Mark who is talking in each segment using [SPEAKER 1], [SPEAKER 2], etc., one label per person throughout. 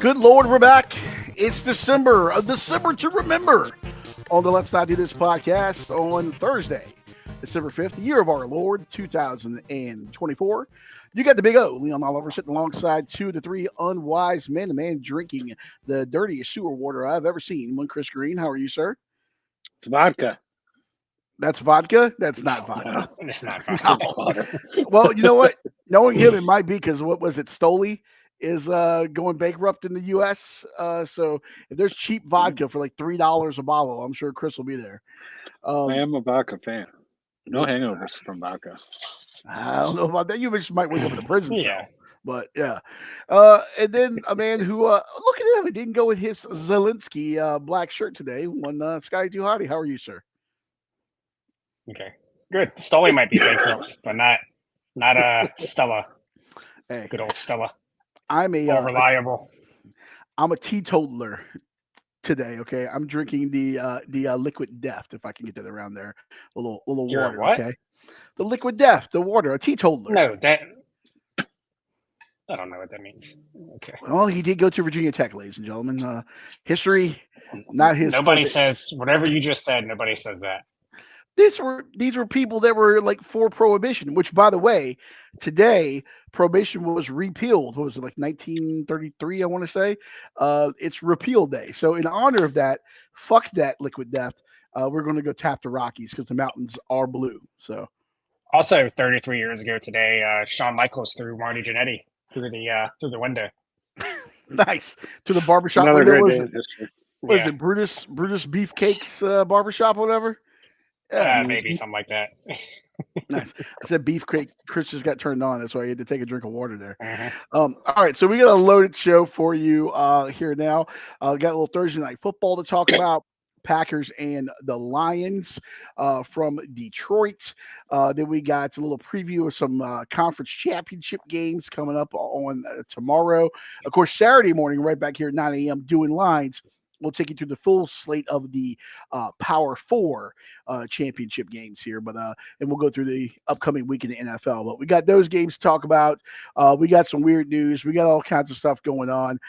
[SPEAKER 1] Good Lord, we're back. It's December, a December to remember on the Let's Not Do This podcast on Thursday, December 5th, the year of our Lord, 2024. You got the big O, Leon Oliver, sitting alongside two of the three unwise men, the man drinking the dirtiest sewer water I've ever seen. One, Chris Green. How are you, sir?
[SPEAKER 2] It's vodka.
[SPEAKER 1] That's vodka? That's not vodka.
[SPEAKER 3] No, it's not vodka. It's water.
[SPEAKER 1] Well, you know what? Knowing him, it might be because what was it? Stoli is going bankrupt in the U.S. So if there's cheap vodka for like $3 a bottle, I'm sure Chris will be there.
[SPEAKER 2] I am a vodka fan. No hangovers from vodka.
[SPEAKER 1] I don't know about that. You just might wake up in a prison cell. But yeah. And then a man who, look at him, it didn't go with his Zelensky black shirt today. One Sky Too Hottie. How are you, sir?
[SPEAKER 3] Okay, good. Stoli might be bankrupt, but not Stella.
[SPEAKER 1] Hey,
[SPEAKER 3] good old Stella.
[SPEAKER 1] I'm
[SPEAKER 3] all reliable.
[SPEAKER 1] I'm a teetotaler today. Okay, I'm drinking the liquid death, if I can get that around there. A little
[SPEAKER 3] You're
[SPEAKER 1] water.
[SPEAKER 3] What?
[SPEAKER 1] Okay, the liquid death, the water, a teetotaler.
[SPEAKER 3] No, I don't know what that means. Okay.
[SPEAKER 1] Well, he did go to Virginia Tech, ladies and gentlemen. History, not his.
[SPEAKER 3] Nobody says whatever you just said. Nobody says that.
[SPEAKER 1] These were people that were like for prohibition, which, by the way, today prohibition was repealed. What was it, like 1933? I want to say it's repeal day. So in honor of that, fuck that liquid death. We're going to go tap the Rockies because the mountains are blue. So
[SPEAKER 3] also 33 years ago today, Shawn Michaels threw Marty Jannetty through the window.
[SPEAKER 1] Nice. To the barbershop
[SPEAKER 2] Another
[SPEAKER 1] window.
[SPEAKER 2] great day in history.
[SPEAKER 1] What is it, Brutus Beefcake's barbershop, whatever?
[SPEAKER 3] Maybe something like that.
[SPEAKER 1] Nice. I said beefcake. Chris just got turned on. That's why he had to take a drink of water there.
[SPEAKER 3] Uh-huh.
[SPEAKER 1] All right, so we got a loaded show for you here now. Got a little Thursday night football to talk about. Packers and the Lions from Detroit. Then we got a little preview of some conference championship games coming up on tomorrow. Of course, Saturday morning, right back here at 9 a.m., doing lines. We'll take you through the full slate of the Power Four championship games here, but and we'll go through the upcoming week in the NFL. But we got those games to talk about. We got some weird news. We got all kinds of stuff going on.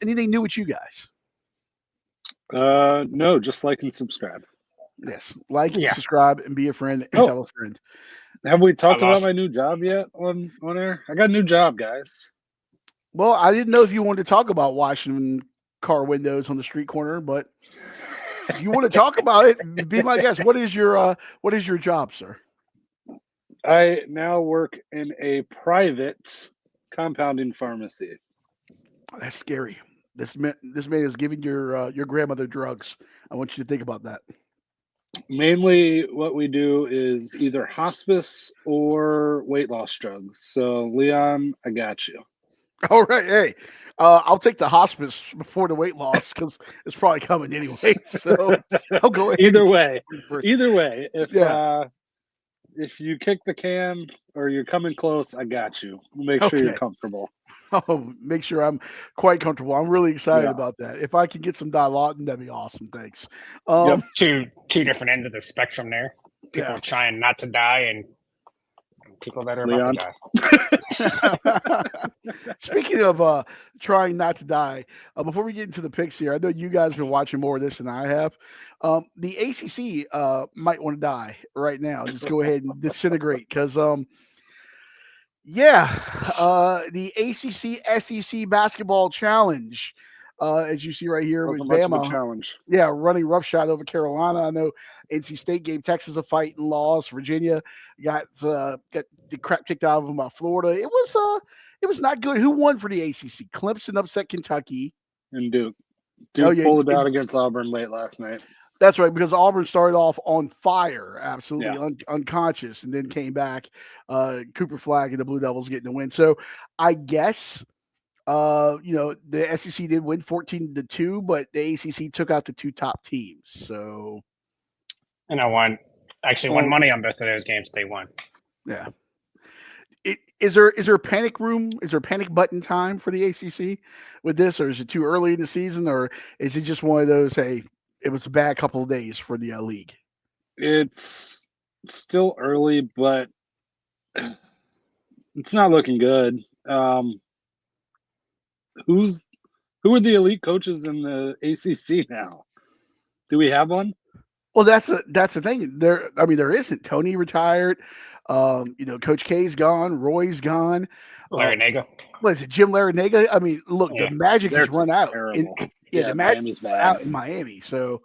[SPEAKER 1] Anything new with you guys?
[SPEAKER 2] No, just like and subscribe.
[SPEAKER 1] Yes, subscribe, and be a friend and tell a friend.
[SPEAKER 2] Have we talked about my new job yet on air? I got a new job, guys.
[SPEAKER 1] Well, I didn't know if you wanted to talk about washing car windows on the street corner, but if you want to talk about it, be my guest. What is your job, sir?
[SPEAKER 2] I now work in a private compounding pharmacy.
[SPEAKER 1] That's scary. This man is giving your grandmother drugs. I want you to think about that.
[SPEAKER 2] Mainly what we do is either hospice or weight loss drugs. So, Leon, I got you.
[SPEAKER 1] All right. Hey, I'll take the hospice before the weight loss because it's probably coming anyway. So I'll go ahead.
[SPEAKER 2] Either way, if you kick the can or you're coming close, I got you. Make sure you're comfortable.
[SPEAKER 1] Oh, make sure I'm quite comfortable. I'm really excited about that. If I can get some Dilaudid, that'd be awesome. Thanks.
[SPEAKER 3] Two different ends of the spectrum there. People trying not to die and people that are
[SPEAKER 2] Leon.
[SPEAKER 3] about to
[SPEAKER 1] die. Speaking of trying not to die, before we get into the picks here, I know you guys have been watching more of this than I have. The ACC might want to die right now. Just go ahead and disintegrate because the ACC SEC basketball challenge, as you see right here with Bama,
[SPEAKER 2] challenge.
[SPEAKER 1] Yeah, running roughshod over Carolina. I know NC State gave Texas a fight and lost. Virginia got the crap kicked out of them by Florida. It was not good. Who won for the ACC? Clemson upset Kentucky.
[SPEAKER 2] And Duke. Pulled it out against Auburn late last night.
[SPEAKER 1] That's right, because Auburn started off on fire, absolutely unconscious, and then came back. Cooper Flag and the Blue Devils getting the win. So I guess, the SEC did win 14-2, but the ACC took out the two top teams. So,
[SPEAKER 3] and I won money on both of those games. They won.
[SPEAKER 1] Yeah. Is there a panic room? Is there a panic button time for the ACC with this, or is it too early in the season, or is it just one of those, hey, it was a bad couple of days for the league?
[SPEAKER 2] It's still early, but it's not looking good. Who's Who are the elite coaches in the ACC now? Do we have one?
[SPEAKER 1] Well, that's the thing. There isn't. Tony retired. Coach K's gone. Roy's gone.
[SPEAKER 3] Larry Nago.
[SPEAKER 1] What is it, Jim Larinaga? I mean, look, the Magic
[SPEAKER 2] They're
[SPEAKER 1] has run out.
[SPEAKER 2] terrible.
[SPEAKER 1] The Magic
[SPEAKER 2] Miami's
[SPEAKER 1] run
[SPEAKER 2] bad.
[SPEAKER 1] out in Miami. So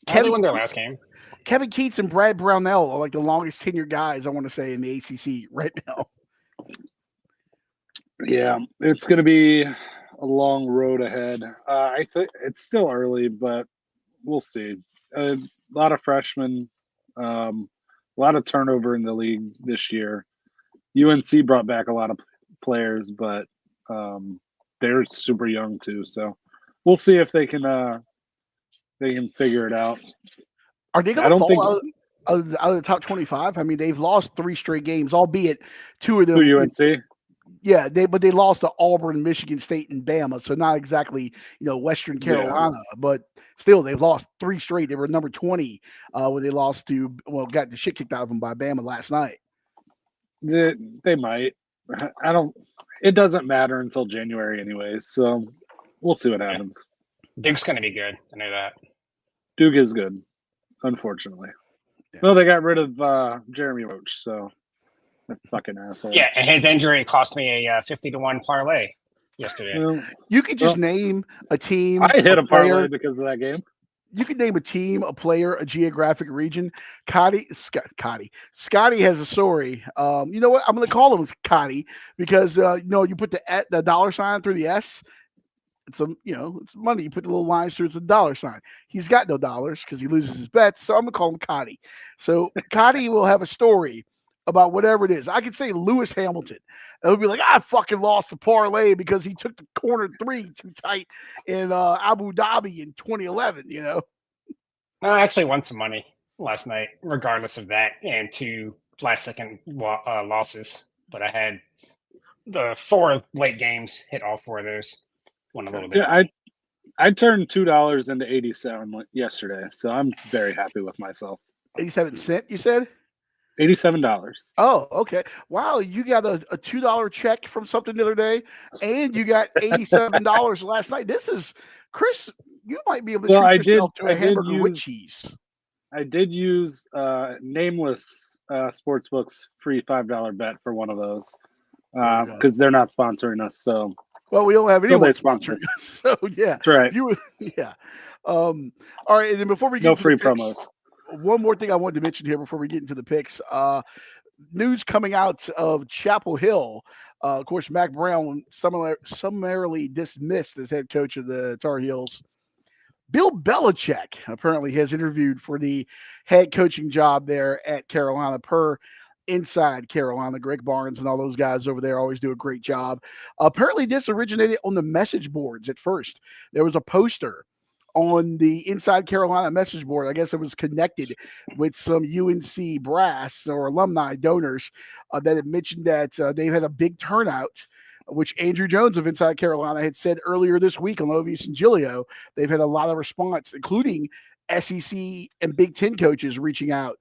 [SPEAKER 3] They won their last game.
[SPEAKER 1] Kevin Keats and Brad Brownell are like the longest tenured guys, I want to say, in the ACC right now.
[SPEAKER 2] Yeah, it's going to be a long road ahead. I think it's still early, but we'll see. A lot of freshmen, a lot of turnover in the league this year. UNC brought back a lot of players, but they're super young too. So we'll see if they can figure it out.
[SPEAKER 1] Are they going to fall out of the top 25? I mean, they've lost 3 straight games, albeit 2 of them.
[SPEAKER 2] Who, UNC?
[SPEAKER 1] Yeah, they lost to Auburn, Michigan State, and Bama, so not exactly Western Carolina, but still they've lost 3 straight. They were number 20 when they lost got the shit kicked out of them by Bama last night.
[SPEAKER 2] They might. I don't. It doesn't matter until January, anyways. So we'll see what happens.
[SPEAKER 3] Duke's going to be good. I know that.
[SPEAKER 2] Duke is good, unfortunately. Yeah. Well, they got rid of Jeremy Roach, so that fucking asshole.
[SPEAKER 3] Yeah, and his injury cost me a 50-1 parlay yesterday.
[SPEAKER 2] Well,
[SPEAKER 1] you could just name a team.
[SPEAKER 2] I hit a parlay because of that game.
[SPEAKER 1] You could name a team, a player, a geographic region. Scotty has a story. You know what? I'm going to call him Scotty because you put the dollar sign through the S. It's money. You put the little lines through. It's a dollar sign. He's got no dollars because he loses his bets. So I'm gonna call him Cotty. So Cotty will have a story about whatever it is. I could say Lewis Hamilton. It would be like, I fucking lost the parlay because he took the corner 3 too tight in Abu Dhabi in 2011.
[SPEAKER 3] I actually won some money last night, regardless of that, and 2 last-second losses. But I had the 4 late games, hit all 4 of those. Won a little bit.
[SPEAKER 2] Yeah, I turned $2 into 87 yesterday, so I'm very happy with myself.
[SPEAKER 1] 87 cents, you said?
[SPEAKER 2] $87.
[SPEAKER 1] Oh, okay. Wow, you got a $2 check from something the other day, and you got $87 last night. This is Chris. You might be able to treat yourself to a hamburger with cheese.
[SPEAKER 2] I did use Nameless Sportsbook's free $5 bet for one of those because they're not sponsoring us. So,
[SPEAKER 1] well, we don't have anyone
[SPEAKER 2] sponsoring.
[SPEAKER 1] So yeah,
[SPEAKER 2] that's right.
[SPEAKER 1] All right, and then before we get
[SPEAKER 2] no free promos.
[SPEAKER 1] One more thing I wanted to mention here before we get into the picks. News coming out of Chapel Hill. Of course, Mac Brown summarily dismissed as head coach of the Tar Heels. Bill Belichick apparently has interviewed for the head coaching job there at Carolina per Inside Carolina. Greg Barnes and all those guys over there always do a great job. Apparently, this originated on the message boards at first. There was a poster on the Inside Carolina message board. I guess it was connected with some UNC brass or alumni donors that had mentioned that they've had a big turnout, which Andrew Jones of Inside Carolina had said earlier this week on Lovius and Giglio. They've had a lot of response, including SEC and Big Ten coaches reaching out,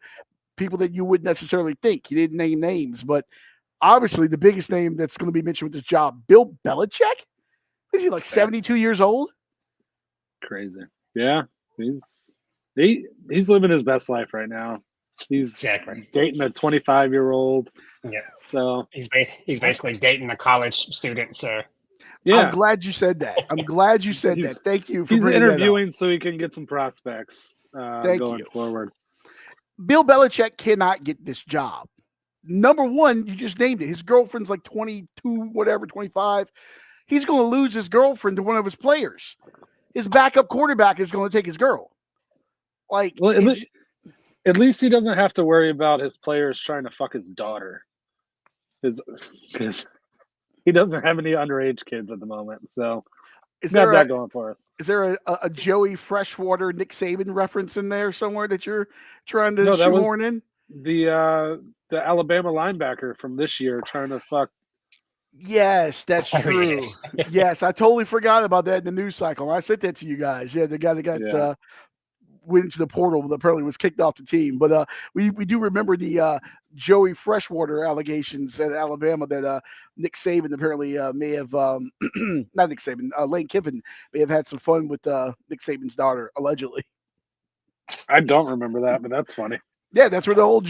[SPEAKER 1] people that you wouldn't necessarily think. He didn't name names, but obviously the biggest name that's going to be mentioned with this job, Bill Belichick. Is he like 72 years old?
[SPEAKER 2] Crazy. Yeah, he's living his best life right now. He's dating a 25-year-old.
[SPEAKER 3] Yeah.
[SPEAKER 2] So
[SPEAKER 3] he's basically dating a college student. So
[SPEAKER 1] yeah, I'm glad you said that. Thank you for
[SPEAKER 2] he's
[SPEAKER 1] bringing
[SPEAKER 2] interviewing so he can get some prospects going forward.
[SPEAKER 1] Bill Belichick cannot get this job. Number one, you just named it. His girlfriend's like 22, whatever, 25. He's going to lose his girlfriend to one of his players. His backup quarterback is going to take his girl. Like,
[SPEAKER 2] well, at least he doesn't have to worry about his players trying to fuck his daughter, because he doesn't have any underage kids at the moment. So he's got that going for us.
[SPEAKER 1] Is there a Joey Freshwater, Nick Saban reference in there somewhere that you're trying to shoehorn in?
[SPEAKER 2] The Alabama linebacker from this year trying to fuck.
[SPEAKER 1] Yes, that's true. Yes, I totally forgot about that in the news cycle. I sent that to you guys. Yeah, the guy that went into the portal that apparently was kicked off the team. But we do remember the Joey Freshwater allegations at Alabama that Nick Saban apparently may have not Nick Saban, Lane Kiffin may have had some fun with Nick Saban's daughter allegedly.
[SPEAKER 2] I don't remember that, but that's funny.
[SPEAKER 1] Yeah, that's where the old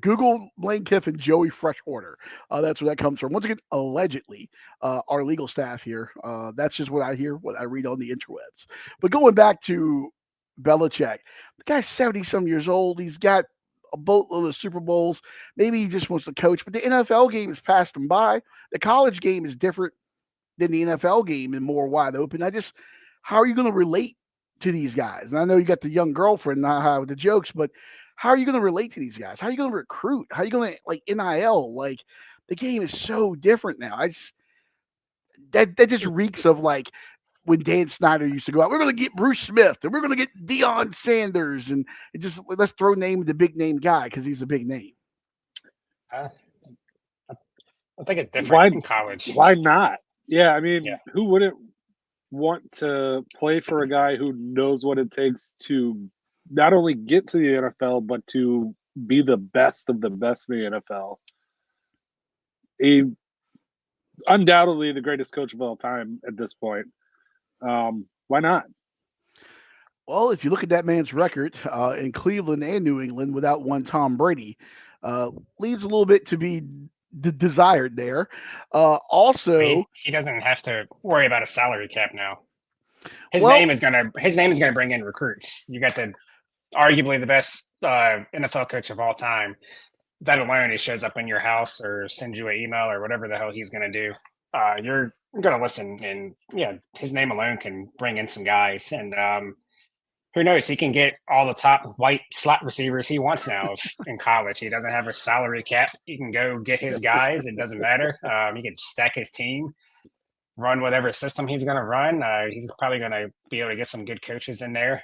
[SPEAKER 1] Google Lane Kiffin, Joey Freshwater. That's where that comes from. Once again, allegedly, our legal staff here. That's just what I hear, what I read on the interwebs. But going back to Belichick, the guy's 70-some years old. He's got a boatload of Super Bowls. Maybe he just wants to coach, but the NFL game has passed him by. The college game is different than the NFL game and more wide open. How are you going to relate to these guys? And I know you got the young girlfriend, not how the jokes, but how are you going to relate to these guys? How are you going to recruit? How are you going to like NIL? Like the game is so different now. That just reeks of like when Dan Snyder used to go out. We're going to get Bruce Smith and we're going to get Deion Sanders and let's throw name the big name guy because he's a big name.
[SPEAKER 3] I think it's different in college.
[SPEAKER 2] Why not? Yeah, I mean, who wouldn't want to play for a guy who knows what it takes to not only get to the NFL, but to be the best of the best in the NFL? Undoubtedly the greatest coach of all time at this point. Why not?
[SPEAKER 1] Well, if you look at that man's record in Cleveland and New England without one Tom Brady, leaves a little bit to be desired there. Also,
[SPEAKER 3] he doesn't have to worry about a salary cap now. His name is gonna bring in recruits. You got arguably the best NFL coach of all time. That alone, he shows up in your house or sends you an email or whatever the hell he's going to do. You're going to listen, and his name alone can bring in some guys. And who knows? He can get all the top white slot receivers he wants now in college. He doesn't have a salary cap. He can go get his guys. It doesn't matter. He can stack his team, run whatever system he's going to run. He's probably going to be able to get some good coaches in there.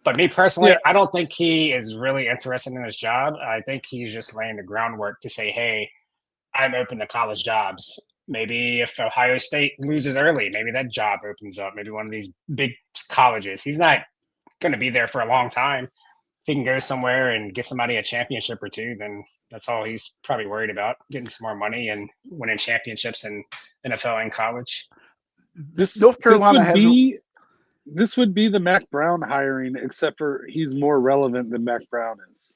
[SPEAKER 3] But me personally, I don't think he is really interested in his job. I think he's just laying the groundwork to say, hey, I'm open to college jobs. Maybe if Ohio State loses early, maybe that job opens up. Maybe one of these big colleges. He's not going to be there for a long time. If he can go somewhere and get somebody a championship or two, then that's all he's probably worried about, getting some more money and winning championships in NFL and college.
[SPEAKER 1] North Carolina
[SPEAKER 2] This would be the Mac Brown hiring, except for he's more relevant than Mac Brown is.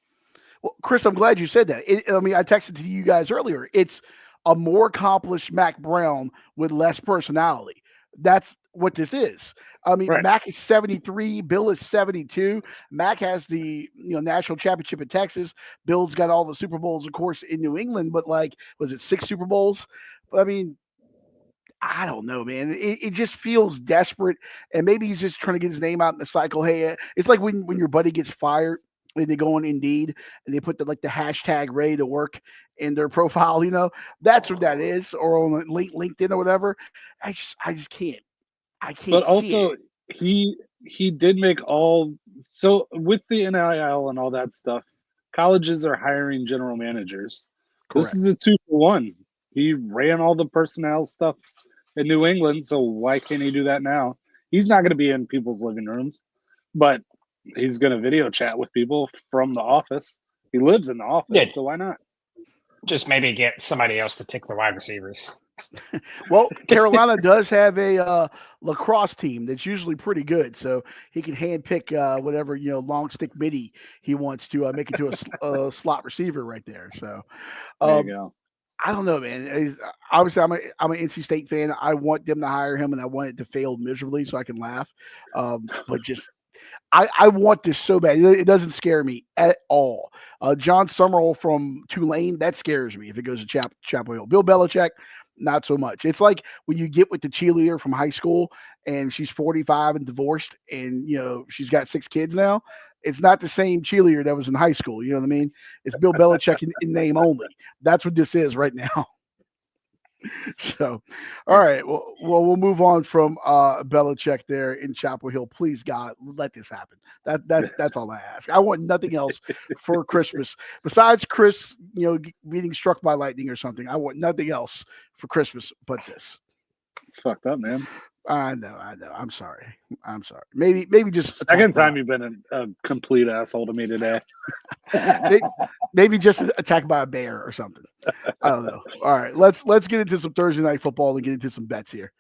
[SPEAKER 1] Well, Chris, I'm glad you said that. I texted to you guys earlier. It's a more accomplished Mac Brown with less personality. That's what this is. I mean, right. Mac is 73. Bill is 72. Mac has the national championship in Texas. Bill's got all the Super Bowls, of course, in New England. But was it 6 Super Bowls? But I mean, I don't know, man. It just feels desperate, and maybe he's just trying to get his name out in the cycle. Hey, it's like when your buddy gets fired and they go on Indeed and they put the hashtag ready to work in their profile. That's what that is, or on LinkedIn or whatever. I just can't. I can't.
[SPEAKER 2] But also, he did make so with the NIL and all that stuff. Colleges are hiring general managers. Correct. This is a 2-for-1. He ran all the personnel stuff in New England, so why can't he do that now? He's not going to be in people's living rooms, but he's going to video chat with people from the office. He lives in the office, so why not?
[SPEAKER 3] Just maybe get somebody else to pick the wide receivers.
[SPEAKER 1] Well, Carolina does have a lacrosse team that's usually pretty good, so he can handpick whatever long stick midi he wants to make it to a slot receiver right there. So
[SPEAKER 2] there you go.
[SPEAKER 1] I don't know, man. Obviously, I'm an NC State fan. I want them to hire him, and I want it to fail miserably so I can laugh. But just, I want this so bad. It doesn't scare me at all. John Summerall from Tulane, that scares me if it goes to Chapel Hill. Bill Belichick, not so much. It's like when you get with the cheerleader from high school, and she's 45 and divorced, and she's got 6 kids now. It's not the same cheerleader that was in high school. You know what I mean? It's Bill Belichick in name only. That's what this is right now. So, all right. Well, we'll move on from Belichick there in Chapel Hill. Please, God, let this happen. That's all I ask. I want nothing else for Christmas besides Chris, being struck by lightning or something. I want nothing else for Christmas but this.
[SPEAKER 2] It's fucked up, man.
[SPEAKER 1] I know. I'm sorry. Maybe just attack
[SPEAKER 2] Second
[SPEAKER 1] my
[SPEAKER 2] time you've been a complete asshole to me today.
[SPEAKER 1] maybe, maybe just attacked by a bear or something. I don't know. All right, let's get into some Thursday night football and get into some bets here.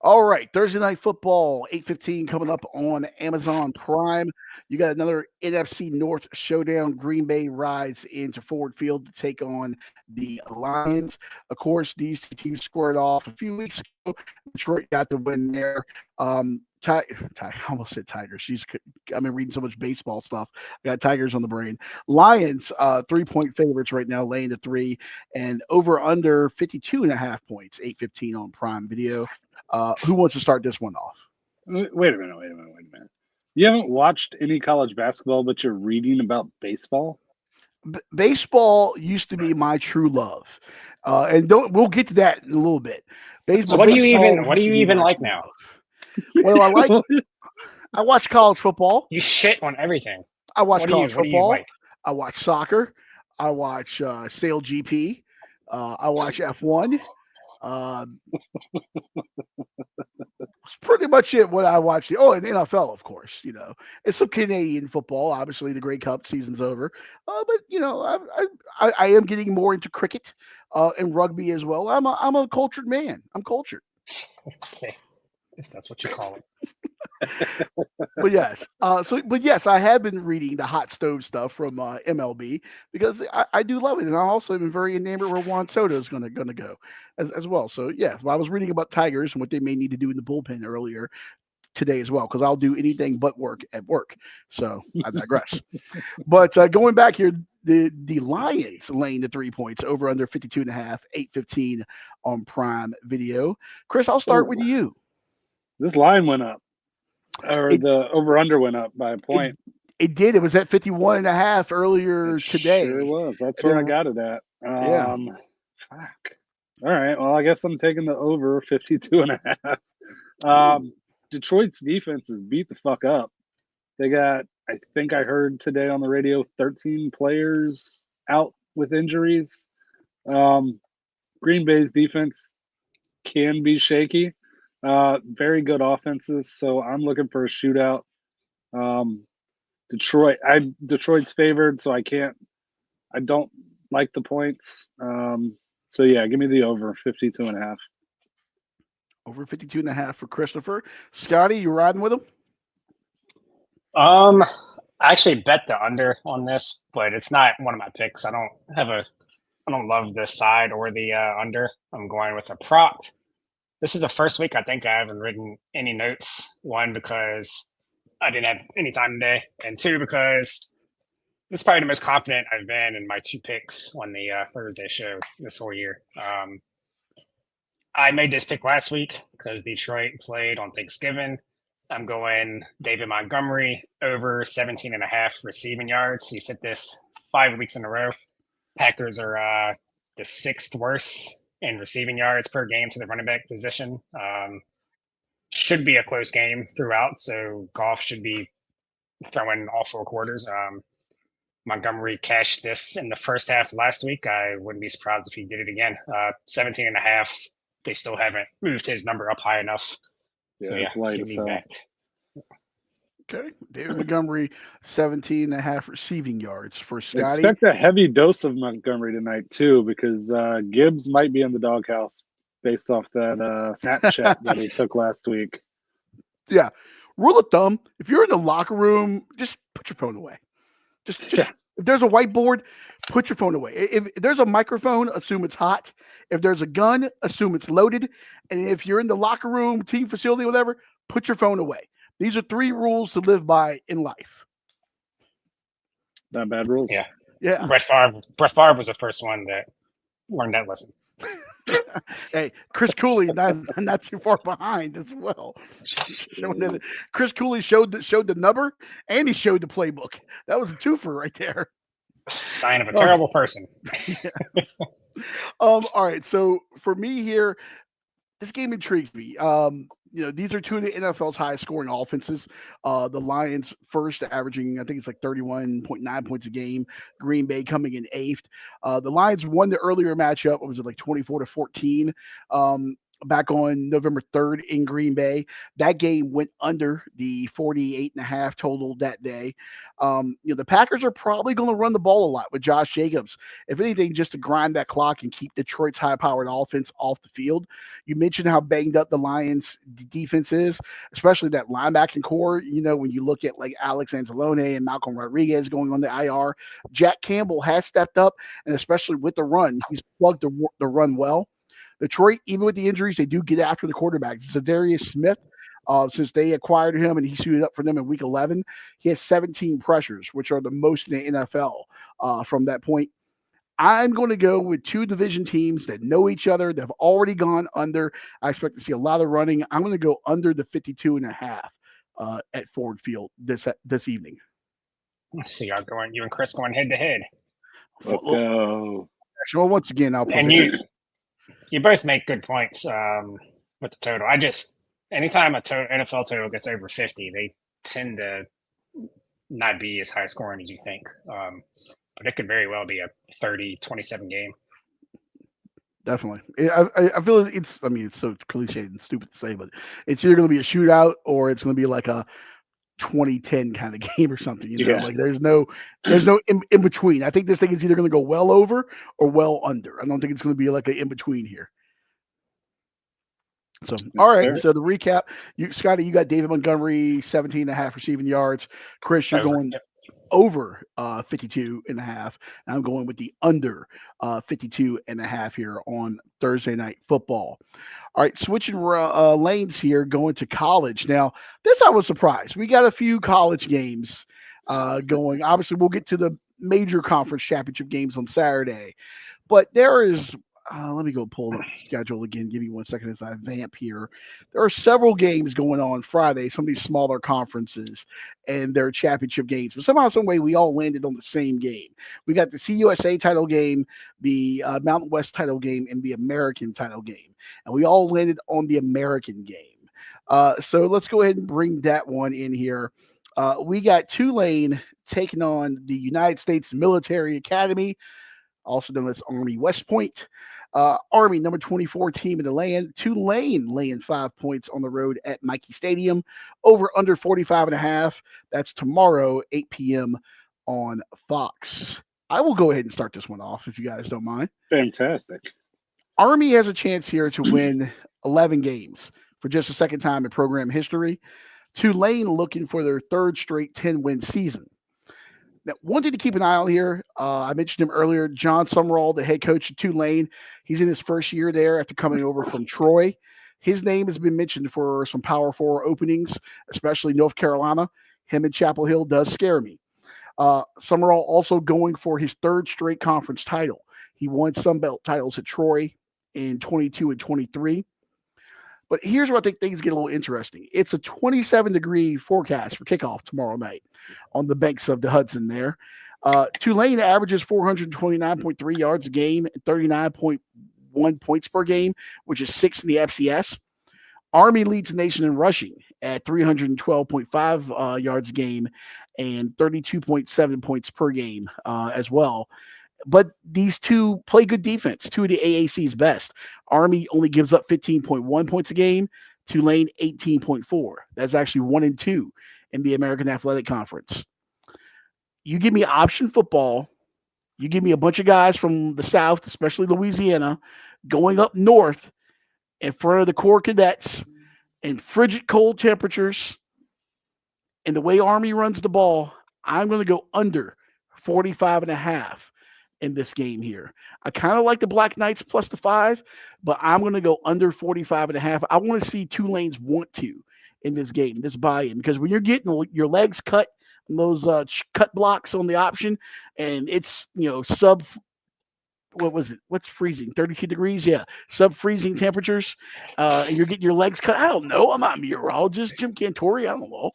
[SPEAKER 1] All right, Thursday night football, 8:15 coming up on Amazon Prime. You got another NFC North showdown. Green Bay rides into Ford Field to take on the Lions. Of course, these two teams squared off a few weeks ago. Detroit got the win there. I almost said Tigers. I've been reading so much baseball stuff. I got Tigers on the brain. Lions, 3-point favorites right now, laying the 3, and over under 52.5 points, 8:15 on Prime Video. Who wants to start this one off?
[SPEAKER 2] Wait a minute. You haven't watched any college basketball, but you're reading about baseball?
[SPEAKER 1] Baseball used to be my true love, and we'll get to that in a little bit.
[SPEAKER 3] So what do you
[SPEAKER 1] used to be
[SPEAKER 3] even
[SPEAKER 1] my
[SPEAKER 3] like
[SPEAKER 1] true
[SPEAKER 3] now?
[SPEAKER 1] love. What do I like? I watch college football.
[SPEAKER 3] You shit on everything.
[SPEAKER 1] I watch college
[SPEAKER 3] What do you
[SPEAKER 1] football.
[SPEAKER 3] like?
[SPEAKER 1] I watch soccer. I watch Sail GP. I watch F1. It's pretty much it. What I watch. Oh, and NFL, of course. It's some Canadian football. Obviously, the Grey Cup season's over. But I am getting more into cricket and rugby as well. I'm a cultured man. I'm cultured.
[SPEAKER 3] Okay, if that's what you call it.
[SPEAKER 1] But yes, I have been reading the hot stove stuff from MLB because I do love it, and I also been very enamored where Juan Soto is gonna go as well. So yeah, I was reading about Tigers and what they may need to do in the bullpen earlier today as well because I'll do anything but work at work. So I digress. But going back here, the Lions laying the 3 points over under 52.5, 8:15 on Prime Video. Chris, I'll start with you.
[SPEAKER 2] This line went up. The over-under went up by a point.
[SPEAKER 1] It did. It was at 51.5 earlier today.
[SPEAKER 2] Sure was. That's where I got it at.
[SPEAKER 1] Yeah.
[SPEAKER 2] Fuck. All right. Well, I guess I'm taking the over 52.5. Detroit's defense is beat the fuck up. They got, I think I heard today on the radio, 13 players out with injuries. Green Bay's defense can be shaky. Very good offenses, so I'm looking for a shootout. Detroit's favored, so I don't like the points. So yeah, give me the over 52.5.
[SPEAKER 1] Over 52.5 for Christopher. Scotty, you riding with him?
[SPEAKER 3] I actually bet the under on this, but it's not one of my picks. I don't love this side or the under. I'm going with a prop. This is the first week I think I haven't written any notes. One, because I didn't have any time today, and two, because this is probably the most confident I've been in my 2 picks on the Thursday show this whole year. I made this pick last week because Detroit played on Thanksgiving. I'm going David Montgomery over 17.5 receiving yards. He's hit this 5 weeks in a row. Packers are the 6th worst in receiving yards per game to the running back position. Should be a close game throughout, so Goff should be throwing all 4 quarters. Montgomery cashed this in the first half last week. I wouldn't be surprised if he did it again. 17.5. They still haven't moved his number up high enough.
[SPEAKER 2] Yeah,
[SPEAKER 3] So,
[SPEAKER 2] it's light as hell.
[SPEAKER 1] Okay. David Montgomery, 17.5 receiving yards for Scotty.
[SPEAKER 2] Expect a heavy dose of Montgomery tonight, too, because Gibbs might be in the doghouse based off that Snapchat that he took last week.
[SPEAKER 1] Yeah. Rule of thumb, if you're in the locker room, just put your phone away. Just if there's a whiteboard, put your phone away. If there's a microphone, assume it's hot. If there's a gun, assume it's loaded. And if you're in the locker room, team facility, whatever, put your phone away. These are 3 rules to live by in life.
[SPEAKER 2] Not bad rules.
[SPEAKER 1] Yeah.
[SPEAKER 3] Brett Favre was the first one that learned that lesson.
[SPEAKER 1] Hey, Chris Cooley, not too far behind as well. Chris Cooley showed the number and he showed the playbook. That was a twofer right there.
[SPEAKER 3] Sign of a terrible person.
[SPEAKER 1] All right. So for me here, this game intrigues me. these are two of the NFL's highest scoring offenses. The Lions first averaging, I think it's like 31.9 points a game. Green Bay coming in eighth. The Lions won the earlier matchup. What was it, like 24-14? Back on November 3rd in Green Bay. That game went under the 48.5 total that day. The Packers are probably going to run the ball a lot with Josh Jacobs. If anything, just to grind that clock and keep Detroit's high-powered offense off the field. You mentioned how banged up the Lions' defense is, especially that linebacking core. When you look at like Alex Anzalone and Malcolm Rodriguez going on the IR, Jack Campbell has stepped up, and especially with the run, he's plugged the run well. Detroit, even with the injuries, they do get after the quarterbacks. Zadarius Smith, since they acquired him and he suited up for them in Week 11, he has 17 pressures, which are the most in the NFL from that point. I'm going to go with two division teams that know each other. They've already gone under. I expect to see a lot of running. I'm going to go under the 52.5 at Ford Field this evening.
[SPEAKER 3] So you and Chris going head to head.
[SPEAKER 2] Let's go.
[SPEAKER 1] So once again, I'll put
[SPEAKER 3] you both make good points with the total. Anytime a NFL total gets over 50, they tend to not be as high scoring as you think. But it could very well be a 30-27 game.
[SPEAKER 1] Definitely. I feel it's so cliched and stupid to say, but it's either going to be a shootout or it's going to be like a 2010 kind of game or something. Like there's no in between. I think this thing is either going to go well over or well under. I don't think it's going to be like an in between here. So, all right. Fair. So the recap, Scotty, you got David Montgomery, 17.5 receiving yards. Chris, you're going over 52.5. And I'm going with the under 52.5 here on Thursday Night Football. All right, switching lanes here, going to college. Now, this I was surprised. We got a few college games going. Obviously, we'll get to the major conference championship games on Saturday. But there is let me go pull up the schedule again. Give me 1 second as I vamp here. There are several games going on Friday, some of these smaller conferences and their championship games. But somehow, some way, we all landed on the same game. We got the CUSA title game, the Mountain West title game, and the American title game. And we all landed on the American game. So let's go ahead and bring that one in here. We got Tulane taking on the United States Military Academy, also known as Army West Point. Army, number 24 team in the land. Tulane laying 5 points on the road at Mikey Stadium. Over under 45.5. That's tomorrow, 8 p.m. on Fox. I will go ahead and start this one off if you guys don't mind.
[SPEAKER 2] Fantastic.
[SPEAKER 1] Army has a chance here to win 11 games for just the second time in program history. Tulane looking for their third straight 10-win season. Now, one thing to keep an eye on here, I mentioned him earlier, John Summerall, the head coach at Tulane. He's in his first year there after coming over from Troy. His name has been mentioned for some Power 4 openings, especially North Carolina. Him and Chapel Hill does scare me. Summerall also going for his third straight conference title. He won Sun Belt titles at Troy in 22 and 23. But here's where I think things get a little interesting. It's a 27-degree forecast for kickoff tomorrow night on the banks of the Hudson there. Tulane averages 429.3 yards a game and 39.1 points per game, which is sixth in the FCS. Army leads the nation in rushing at 312.5 yards a game and 32.7 points per game as well. But these two play good defense, two of the AAC's best. Army only gives up 15.1 points a game, Tulane 18.4. That's actually 1 and 2 in the American Athletic Conference. You give me option football, you give me a bunch of guys from the South, especially Louisiana, going up north in front of the core cadets in frigid cold temperatures, and the way Army runs the ball, I'm going to go under 45.5. in this game here. I kind of like the Black Knights plus the 5, but I'm going to go under 45.5. I want to see Tulane's want to in this game, this buy-in, because when you're getting your legs cut, those cut blocks on the option, and it's, sub, what was it? What's freezing? 32 degrees? Yeah. Sub-freezing temperatures, and you're getting your legs cut. I don't know. I'm not a meteorologist. Jim Cantori, I don't know.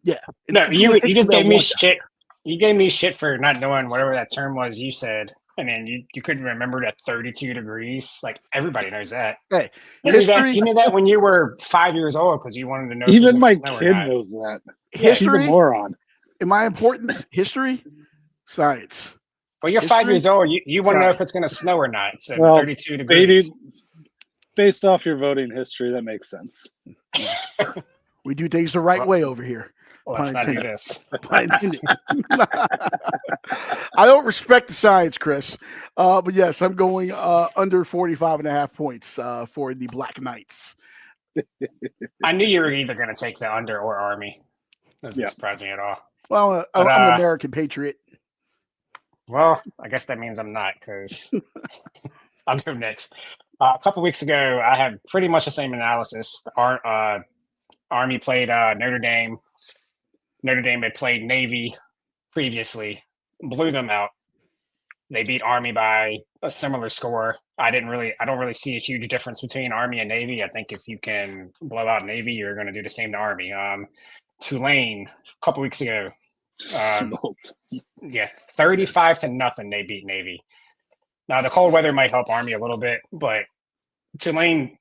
[SPEAKER 1] Yeah.
[SPEAKER 3] No, you just gave me shit. You gave me shit for not knowing whatever that term was you said. and then you couldn't remember that 32 degrees. Like everybody knows that.
[SPEAKER 1] Hey,
[SPEAKER 3] You knew
[SPEAKER 1] history,
[SPEAKER 3] that when you were 5 years old because you wanted to know if it was
[SPEAKER 2] Even
[SPEAKER 3] going to
[SPEAKER 2] my
[SPEAKER 3] snow or
[SPEAKER 2] kid
[SPEAKER 3] not.
[SPEAKER 2] knows that.
[SPEAKER 3] Yeah.
[SPEAKER 2] He's a
[SPEAKER 1] history.
[SPEAKER 2] moron.
[SPEAKER 1] In my importance, history, science.
[SPEAKER 3] Well, you're 5 years
[SPEAKER 1] History,
[SPEAKER 3] old. You want to know if
[SPEAKER 1] science.
[SPEAKER 3] it's going to snow or not. It's
[SPEAKER 2] Well,
[SPEAKER 3] 32 degrees.
[SPEAKER 2] Based off your voting history, that makes sense.
[SPEAKER 1] We do things the right
[SPEAKER 3] Well,
[SPEAKER 1] way over here.
[SPEAKER 3] Let's
[SPEAKER 1] Pun
[SPEAKER 3] not do
[SPEAKER 1] intended.
[SPEAKER 3] this.
[SPEAKER 1] Pun intended. I don't respect the science, Chris. But yes, I'm going under 45.5 points for the Black Knights.
[SPEAKER 3] I knew you were either going to take the under or Army. Doesn't
[SPEAKER 2] Yeah.
[SPEAKER 3] surprise me at all.
[SPEAKER 1] Well,
[SPEAKER 3] But,
[SPEAKER 1] I'm an American patriot.
[SPEAKER 3] Well, I guess that means I'm not because I'll go next. A couple weeks ago, I had pretty much the same analysis. Army played Notre Dame. Notre Dame had played Navy previously, blew them out. They beat Army by a similar score. I don't really see a huge difference between Army and Navy. I think if you can blow out Navy, you're going to do the same to Army. Tulane a couple weeks ago,
[SPEAKER 2] Smoked.
[SPEAKER 3] 35-0 they beat Navy. Now the cold weather might help Army a little bit, but Tulane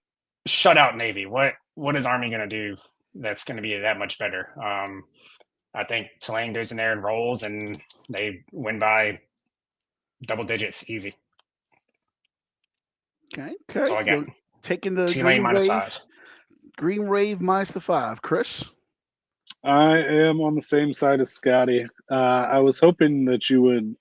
[SPEAKER 3] shut out Navy. What is Army going to do that's going to be that much better? I think Tulane goes in there and rolls, and they win by double digits, easy.
[SPEAKER 1] Okay.
[SPEAKER 3] That's all I got.
[SPEAKER 1] Taking the
[SPEAKER 3] Tulane minus 5.
[SPEAKER 1] Green Wave minus the 5. Chris?
[SPEAKER 2] I am on the same side as Scotty. I was hoping that you would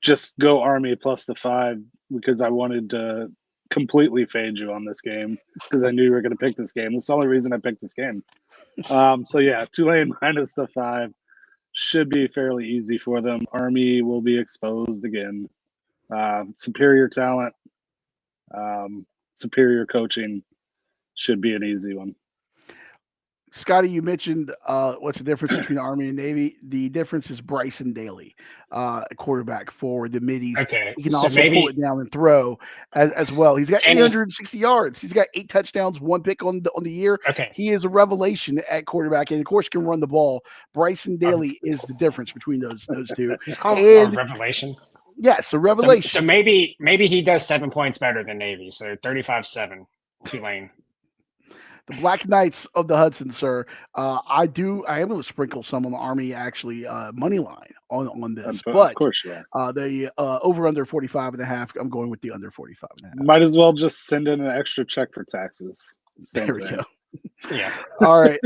[SPEAKER 2] just go Army plus the 5 because I wanted to completely fade you on this game because I knew you were going to pick this game. That's the only reason I picked this game. So yeah, Tulane minus the 5 should be fairly easy for them. Army will be exposed again. Superior talent, superior coaching should be an easy one.
[SPEAKER 1] Scotty, you mentioned what's the difference between Army and Navy? The difference is Bryson Daly, quarterback for the Middies.
[SPEAKER 3] Okay,
[SPEAKER 1] He can
[SPEAKER 3] so
[SPEAKER 1] also pull it down and throw as well. He's got 860 yards. He's got 8 touchdowns, 1 pick on the year.
[SPEAKER 3] Okay,
[SPEAKER 1] he is a revelation at quarterback, and of course can run the ball. Bryson Daly is the difference between those two.
[SPEAKER 3] It's called a revelation.
[SPEAKER 1] Yes, a revelation.
[SPEAKER 3] So maybe he does 7 points better than Navy. So 35-7, Tulane.
[SPEAKER 1] The Black Knights of the Hudson, sir. I am going to sprinkle some on the Army actually money line on this, but
[SPEAKER 2] of course you are.
[SPEAKER 1] The over under 45.5. I'm going with the under 45.5.
[SPEAKER 2] Might as well just send in an extra check for taxes. Same
[SPEAKER 1] there we
[SPEAKER 2] thing.
[SPEAKER 1] go.
[SPEAKER 3] Yeah.
[SPEAKER 1] All right.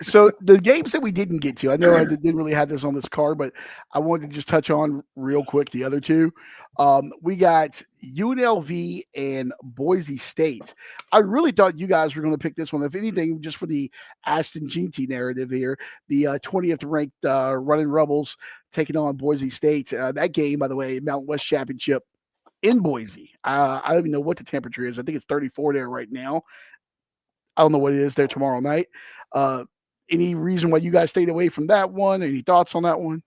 [SPEAKER 1] So the games that we didn't get to, I know I didn't really have this on this card, but I wanted to just touch on real quick the other two. We got UNLV and Boise State. I really thought you guys were going to pick this one. If anything, just for the Ashton Jeanty narrative here, the 20th ranked Running Rebels taking on Boise State. That game, by the way, Mountain West Championship in Boise. I don't even know what the temperature is. I think it's 34 there right now. I don't know what it is there tomorrow night. Any reason why you guys stayed away from that one? Any thoughts on that one?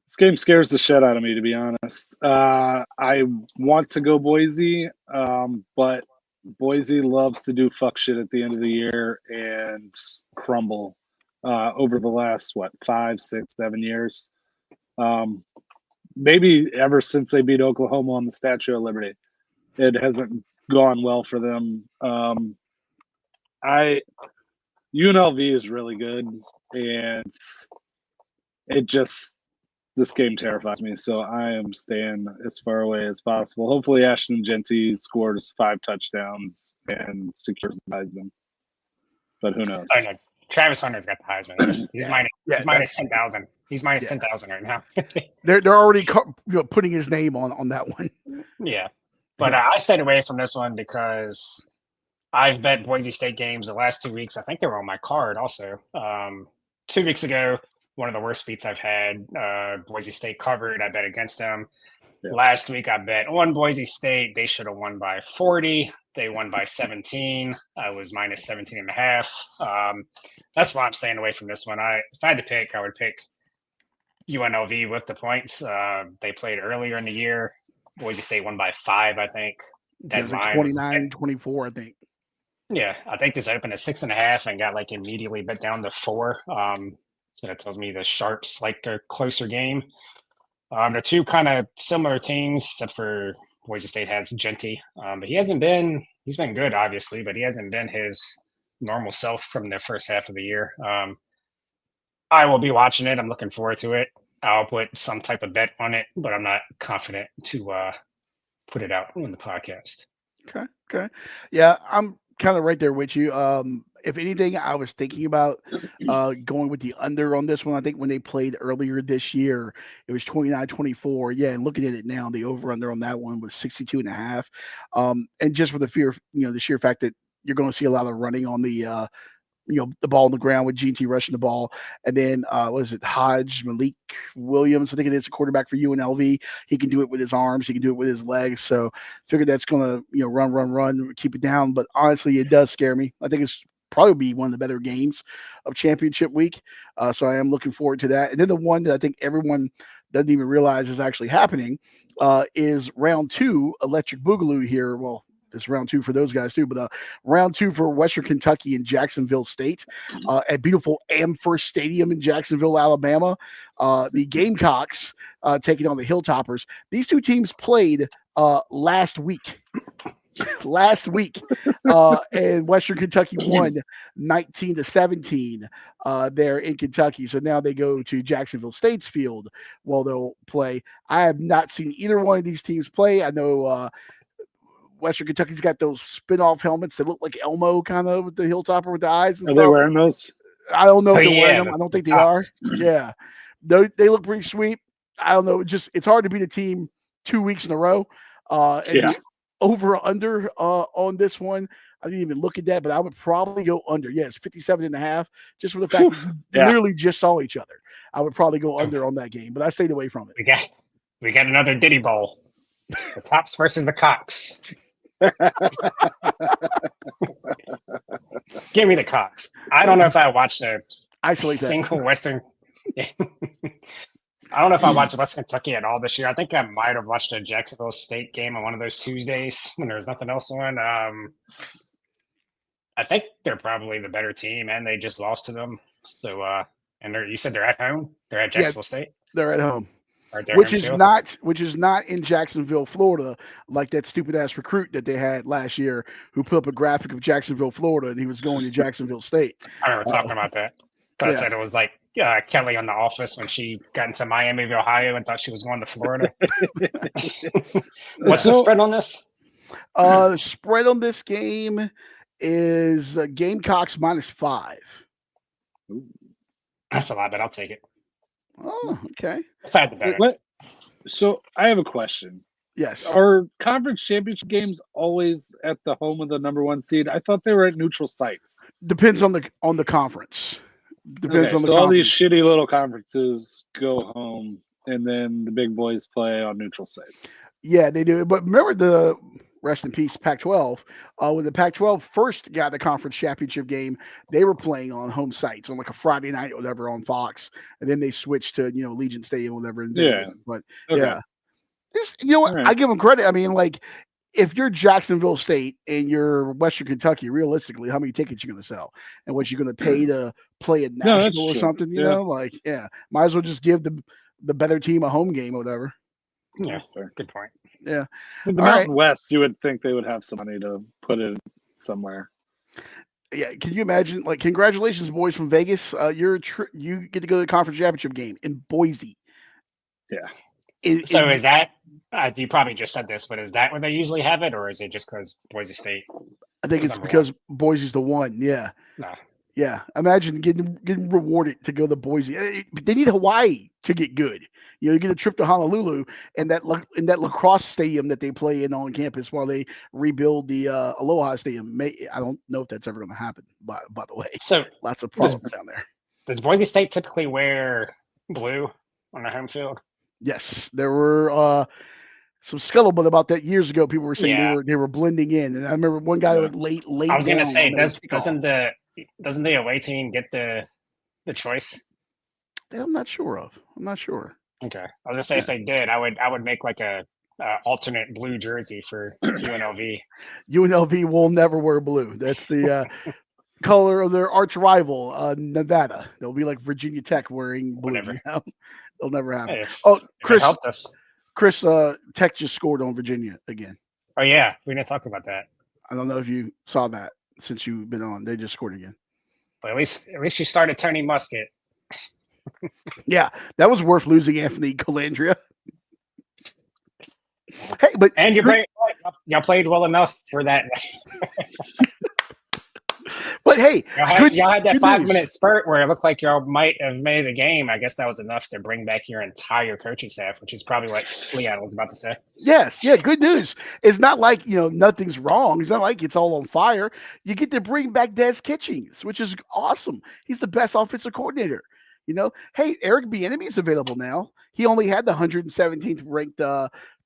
[SPEAKER 2] This game scares the shit out of me, to be honest. I want to go Boise, but Boise loves to do fuck shit at the end of the year and crumble over the last, 5, 6, 7 years. Maybe ever since they beat Oklahoma on the Statue of Liberty. It hasn't gone well for them. UNLV is really good, and this game terrifies me, so I am staying as far away as possible. Hopefully Ashton Jeanty scores 5 touchdowns and secures the Heisman, but who knows?
[SPEAKER 3] Oh, no. Travis Hunter's got the Heisman. He's minus 10,000. He's minus 10,000 right now.
[SPEAKER 1] They're already putting his name on that one.
[SPEAKER 3] Yeah, but I stayed away from this one because I've bet Boise State games the last 2 weeks. I think they were on my card also. 2 weeks ago, one of the worst beats I've had. Boise State covered. I bet against them. Yeah. Last week, I bet on Boise State. They should have won by 40. They won by 17. I was minus 17.5. That's why I'm staying away from this one. If I had to pick, I would pick UNLV with the points. They played earlier in the year. Boise State won by 5, I think.
[SPEAKER 1] That was like 29-24, I think.
[SPEAKER 3] Yeah, I think this opened at 6.5 and got like immediately bet down to 4. So that tells me the Sharps like a closer game. They're two kind of similar teams, except for Boise State has Genty, but he's been good, obviously, but he hasn't been his normal self from the first half of the year. I will be watching it. I'm looking forward to it. I'll put some type of bet on it, but I'm not confident to put it out on the podcast.
[SPEAKER 1] Okay. Yeah, I'm kind of right there with you. If anything, I was thinking about going with the under on this one. I think when they played earlier this year, it was 29-24. Yeah, and looking at it now, the over under on that one was 62 and a half. And just for the fear, the sheer fact that you're going to see a lot of running on the the ball on the ground with GT rushing the ball. And then, what is it, Malik Williams? I think it is a quarterback for UNLV. He can do it with his arms. He can do it with his legs. So figured that's going to, run, keep it down. But honestly, it does scare me. I think it's probably be one of the better games of championship week. So I am looking forward to that. And then the one that I think everyone doesn't even realize is actually happening is round 2, Electric Boogaloo here. Well, it's round 2 for those guys too, but round 2 for Western Kentucky and Jacksonville State at beautiful Amherst Stadium in Jacksonville, Alabama. The Gamecocks taking on the Hilltoppers. These two teams played last week. And Western Kentucky won 19-17 there in Kentucky. So now they go to Jacksonville State's field while they'll play. I have not seen either one of these teams play. I know Western Kentucky's got those spin-off helmets that look like Elmo, kind of with the hilltopper with the eyes and
[SPEAKER 2] Are
[SPEAKER 1] stuff.
[SPEAKER 2] they wearing those?
[SPEAKER 1] I don't know if they're wearing them. I don't think they are. Yeah. They look pretty sweet. I don't know. It's hard to beat a team 2 weeks in a row. And the over under on this one, I didn't even look at that, but I would probably go under. Yes, 57.5, just for the fact that you literally just saw each other. I would probably go under on that game, but I stayed away from it.
[SPEAKER 3] We got another Diddy Bowl. The Tops versus the Cocks. Give me the Cocks. I don't know if I watched a single Western. I don't know if I watched West Kentucky at all this year. I think I might have watched a Jacksonville State game on one of those Tuesdays when there was nothing else on. I think they're probably the better team, and they just lost to them. So, and you said they're at home. They're at Jacksonville State.
[SPEAKER 1] They're at home. Which is not in Jacksonville, Florida, like that stupid ass recruit that they had last year who put up a graphic of Jacksonville, Florida, and he was going to Jacksonville State.
[SPEAKER 3] I remember talking about that. I said it was like Kelly on The Office when she got into Miami of Ohio and thought she was going to Florida. What's the spread on this?
[SPEAKER 1] The spread on this game is Gamecocks -5.
[SPEAKER 2] Ooh.
[SPEAKER 3] That's a lot, but I'll take it.
[SPEAKER 1] Oh, okay.
[SPEAKER 2] So I have a question.
[SPEAKER 1] Yes.
[SPEAKER 2] Are conference championship games always at the home of the number 1 seed? I thought they were at neutral sites.
[SPEAKER 1] Depends on the conference.
[SPEAKER 2] All these shitty little conferences go home, and then the big boys play on neutral sites.
[SPEAKER 1] Yeah, they do. But remember the rest in peace Pac-12. When the Pac-12 first got the conference championship game, they were playing on home sites on like a Friday night or whatever on Fox, and then they switched to Allegiant Stadium or whatever. But I give them credit. I mean, like, if you're Jacksonville State and you're Western Kentucky, realistically, how many tickets you're going to sell and what you're going to pay to play a national or something? You know, might as well just give the better team a home game or whatever.
[SPEAKER 3] Yeah, good point.
[SPEAKER 1] Yeah.
[SPEAKER 2] With the Mountain West, you would think they would have some money to put it somewhere.
[SPEAKER 1] Yeah, can you imagine? Like, congratulations, boys from Vegas. You get to go to the conference championship game in Boise.
[SPEAKER 2] Yeah.
[SPEAKER 3] Is that? You probably just said this, but is that where they usually have it, or is it just because Boise State?
[SPEAKER 1] I think it's because Boise's the one. Yeah.
[SPEAKER 3] Nah.
[SPEAKER 1] Yeah. Imagine getting rewarded to go to Boise. They need Hawaii to get good. You get a trip to Honolulu and that lacrosse stadium that they play in on campus while they rebuild the Aloha Stadium. I don't know if that's ever going to happen. By the way,
[SPEAKER 3] so
[SPEAKER 1] lots of problems down there.
[SPEAKER 3] Does Boise State typically wear blue on their home field?
[SPEAKER 1] Yes, there were some scuttlebutt about that years ago. People were saying they were blending in, and I remember one guy was late.
[SPEAKER 3] I was going to say, doesn't the away team get the choice?
[SPEAKER 1] I'm not sure of. I'm not sure.
[SPEAKER 3] Okay, I was going to say if they did, I would make like a alternate blue jersey for UNLV.
[SPEAKER 1] UNLV will never wear blue. That's the color of their arch rival, Nevada. They'll be like Virginia Tech wearing blue.
[SPEAKER 3] Whatever.
[SPEAKER 1] You know? It'll never happen.
[SPEAKER 3] Hey, if
[SPEAKER 1] Oh,
[SPEAKER 3] it
[SPEAKER 1] Chris,
[SPEAKER 3] helped us.
[SPEAKER 1] Tech just scored on Virginia again.
[SPEAKER 3] Oh yeah, we didn't talk about that.
[SPEAKER 1] I don't know if you saw that since you've been on. They just scored again.
[SPEAKER 3] But at least you started Tony Muskett.
[SPEAKER 1] Yeah, that was worth losing Anthony Calandria. Hey, but
[SPEAKER 3] And y'all played well enough for that.
[SPEAKER 1] But hey,
[SPEAKER 3] y'all had that
[SPEAKER 1] good
[SPEAKER 3] 5-minute
[SPEAKER 1] news.
[SPEAKER 3] spurt where it looked like y'all might have made the game. I guess that was enough to bring back your entire coaching staff, which is probably what Leon was about to say.
[SPEAKER 1] Yes, yeah, good news. It's not like nothing's wrong. It's not like it's all on fire. You get to bring back Des Kitchings, which is awesome. He's the best offensive coordinator. Hey, Eric Bieniemy is available now. He only had the 117th ranked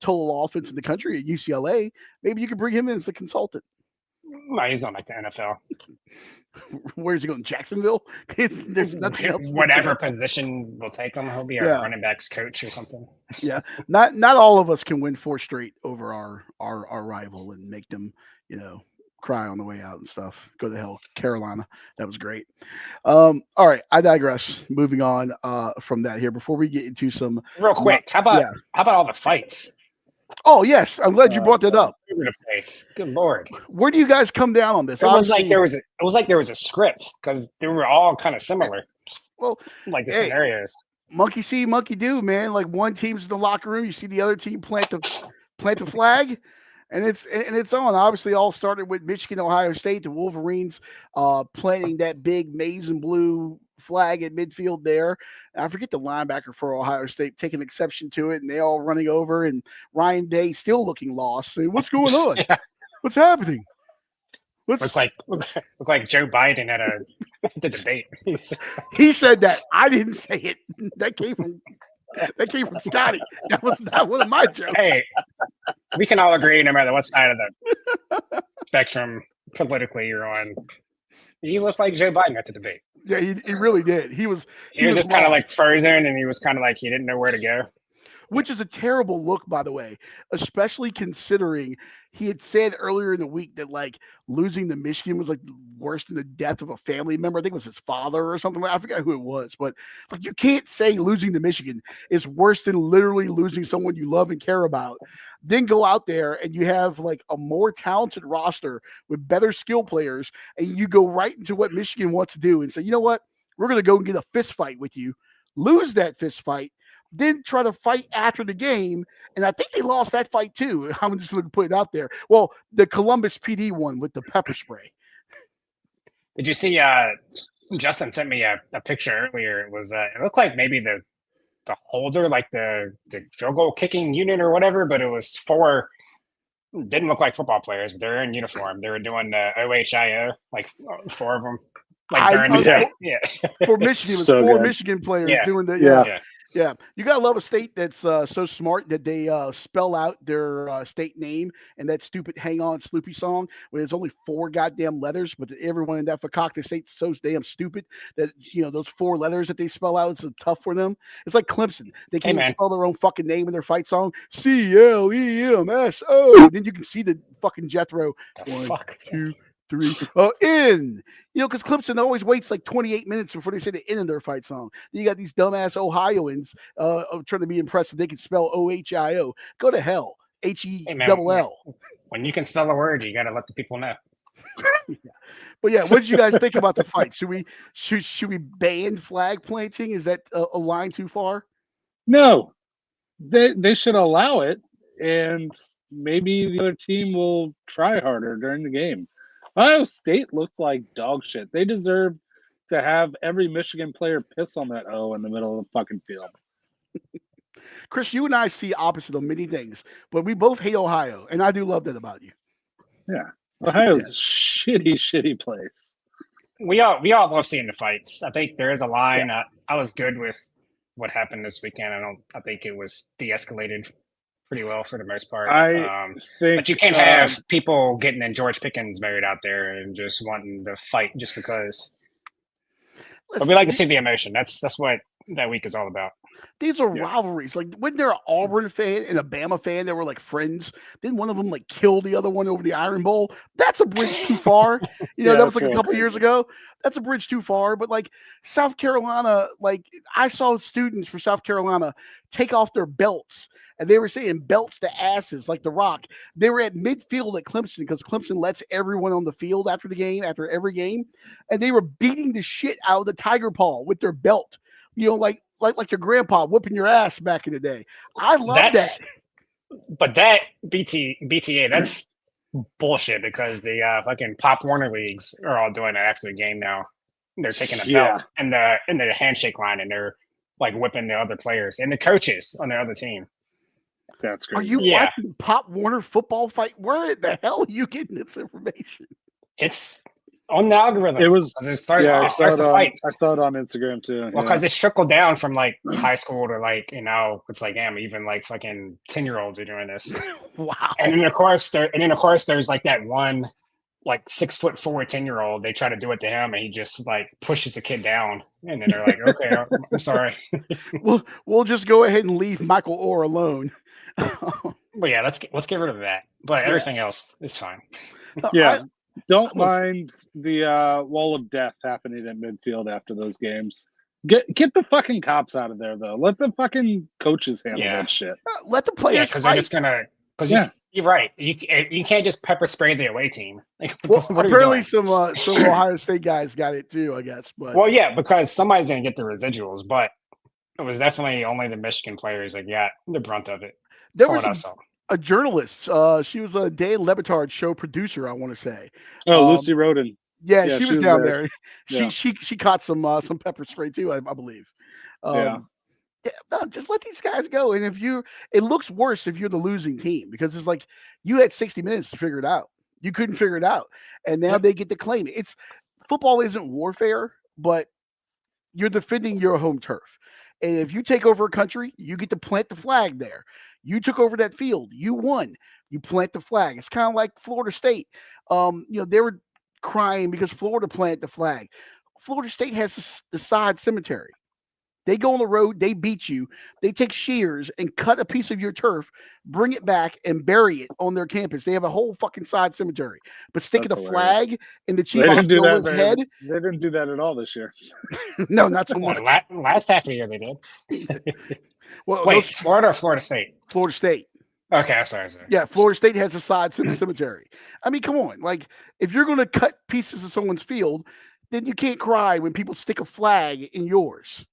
[SPEAKER 1] total offense in the country at UCLA. Maybe you could bring him in as a consultant.
[SPEAKER 3] No, he's going back to NFL.
[SPEAKER 1] Where's he going? Jacksonville? There's nothing else.
[SPEAKER 3] Whatever position will take him, he'll be our running backs coach or something.
[SPEAKER 1] Yeah, not all of us can win 4 straight over our rival and make them cry on the way out and stuff. Go to hell, Carolina. That was great. All right, I digress. Moving on from that here before we get into some
[SPEAKER 3] real quick. How about all the fights?
[SPEAKER 1] Oh yes, I'm glad you brought that up.
[SPEAKER 3] Good Lord,
[SPEAKER 1] where do you guys come down on this?
[SPEAKER 3] It was like there was a script because they were all kind of similar.
[SPEAKER 1] Well,
[SPEAKER 3] like the scenarios.
[SPEAKER 1] Monkey see, monkey do, man. Like one team's in the locker room, you see the other team plant the flag, and it's on. Obviously, all started with Michigan, Ohio State, the Wolverines planting that big maize and blue flag at midfield there. And I forget the linebacker for Ohio State taking exception to it, and they all running over, and Ryan Day still looking lost. Saying, what's going on?
[SPEAKER 3] Yeah.
[SPEAKER 1] What's happening?
[SPEAKER 3] Look like Joe Biden at the debate.
[SPEAKER 1] He said that. I didn't say it. That came from Scotty. That was not one of my jokes.
[SPEAKER 3] Hey, we can all agree, no matter what side of the spectrum politically you're on. You look like Joe Biden at the debate.
[SPEAKER 1] Yeah, he really did. He was
[SPEAKER 3] just kind of like frozen, and he was kind of like he didn't know where to go.
[SPEAKER 1] Which is a terrible look, by the way, especially considering he had said earlier in the week that like losing to Michigan was like worse than the death of a family member. I think it was his father or something. I forgot who it was, but like you can't say losing to Michigan is worse than literally losing someone you love and care about. Then go out there and you have like a more talented roster with better skill players, and you go right into what Michigan wants to do and say, you know what, we're going to go and get a fist fight with you, lose that fist fight, then try to fight after the game. And I think they lost that fight too. I'm just going to put it out there. Well, the Columbus PD one with the pepper spray.
[SPEAKER 3] Did you see Justin sent me a picture earlier? It was it looked like maybe the holder, like the field goal kicking unit or whatever, but it was 4, didn't look like football players, but they were in uniform. They were doing OHIO, like 4 of them. Like during
[SPEAKER 1] for Michigan, it was 4 Michigan players doing the Yeah, you gotta love a state that's so smart that they spell out their state name and that stupid "Hang On, Sloopy" song where there's only 4 goddamn letters, but everyone in that fakakta state's so damn stupid that those 4 letters that they spell out is tough for them. It's like Clemson; they can't even spell their own fucking name in their fight song. CLEMSO. Then you can see the fucking Jethro. 1, 2, 3. In. Because Clemson always waits like 28 minutes before they say the end of their fight song. Then you got these dumbass Ohioans trying to be impressed that they can spell OHIO. Go to hell. HELL.
[SPEAKER 3] When you can spell a word, you got to let the people know.
[SPEAKER 1] But yeah, what did you guys think about the fight? Should we ban flag planting? Is that a line too far?
[SPEAKER 2] No, they should allow it, and maybe the other team will try harder during the game. Ohio State looked like dog shit. They deserve to have every Michigan player piss on that O in the middle of the fucking field.
[SPEAKER 1] Chris, you and I see opposite on many things, but we both hate Ohio, and I do love that about you.
[SPEAKER 2] Yeah, Ohio's a shitty place.
[SPEAKER 3] We all love seeing the fights. I think there is a line. Yeah. I was good with what happened this weekend. I think it was de-escalated pretty well for the most part. But you can't have people getting in George Pickens mode out there and just wanting to fight just because. But we like to see the emotion. That's what that week is all about.
[SPEAKER 1] These are rivalries. Like, wasn't there an Auburn fan and a Bama fan that were like friends? Didn't one of them like kill the other one over the Iron Bowl? That's a bridge too far. That was like a couple years ago. That's a bridge too far. But like South Carolina, like I saw students for South Carolina take off their belts and they were saying belts to asses like The Rock. They were at midfield at Clemson because Clemson lets everyone on the field after every game, and they were beating the shit out of the Tiger Paw with their belt. Like your grandpa whipping your ass back in the day. I love that.
[SPEAKER 3] But that BTA, that's bullshit because the fucking Pop Warner leagues are all doing it after the game now. They're taking a belt in the handshake line and they're like whipping the other players and the coaches on the other team.
[SPEAKER 2] That's great.
[SPEAKER 1] Are you watching Pop Warner football fight? Where the hell are you getting this information?
[SPEAKER 3] It's on the algorithm.
[SPEAKER 2] It was.
[SPEAKER 3] It starts the fights.
[SPEAKER 2] I saw it on Instagram too.
[SPEAKER 3] Well, because it trickled down from like high school to like it's like damn, even like fucking 10-year-olds are doing this.
[SPEAKER 1] Wow.
[SPEAKER 3] And then of course there's like that one like 6'4" 10-year-old. They try to do it to him, and he just like pushes the kid down, and then they're like, "Okay, I'm sorry."
[SPEAKER 1] We'll just go ahead and leave Michael Orr alone.
[SPEAKER 3] But yeah, let's get rid of that. But everything else is fine.
[SPEAKER 2] Yeah. Don't mind the wall of death happening at midfield after those games. Get the fucking cops out of there, though. Let the fucking coaches handle that shit.
[SPEAKER 1] Let the players.
[SPEAKER 3] Yeah, because they're just gonna. Because you're right. You can't just pepper spray the away team. Like,
[SPEAKER 1] well, apparently some Ohio State guys got it too, I guess. But
[SPEAKER 3] because somebody's gonna get the residuals. But it was definitely only the Michigan players that got the brunt of it.
[SPEAKER 1] There was a journalist. She was a Dan Le Batard show producer, I want to say.
[SPEAKER 2] Oh, Lucy Roden.
[SPEAKER 1] Yeah, she was down there. She caught some pepper spray too, I believe. Just let these guys go. And it looks worse if you're the losing team because it's like you had 60 minutes to figure it out. You couldn't figure it out, and now they get to claim it. Football isn't warfare, but you're defending your home turf. And if you take over a country, you get to plant the flag there. You took over that field. You won. You plant the flag. It's kind of like Florida State. They were crying because Florida planted the flag. Florida State has the sod cemetery. They go on the road. They beat you. They take shears and cut a piece of your turf, bring it back, and bury it on their campus. They have a whole fucking sod cemetery. But sticking a flag in the Chief Osceola's head.
[SPEAKER 2] They didn't do that at all this year.
[SPEAKER 1] No, not so much.
[SPEAKER 3] Last half of the year they did.
[SPEAKER 1] Well,
[SPEAKER 3] wait, Florida or Florida State?
[SPEAKER 1] Florida State.
[SPEAKER 3] Okay, I'm sorry.
[SPEAKER 1] Yeah, Florida State has a sod cemetery. I mean, come on. Like, if you're going to cut pieces of someone's field, then you can't cry when people stick a flag in yours.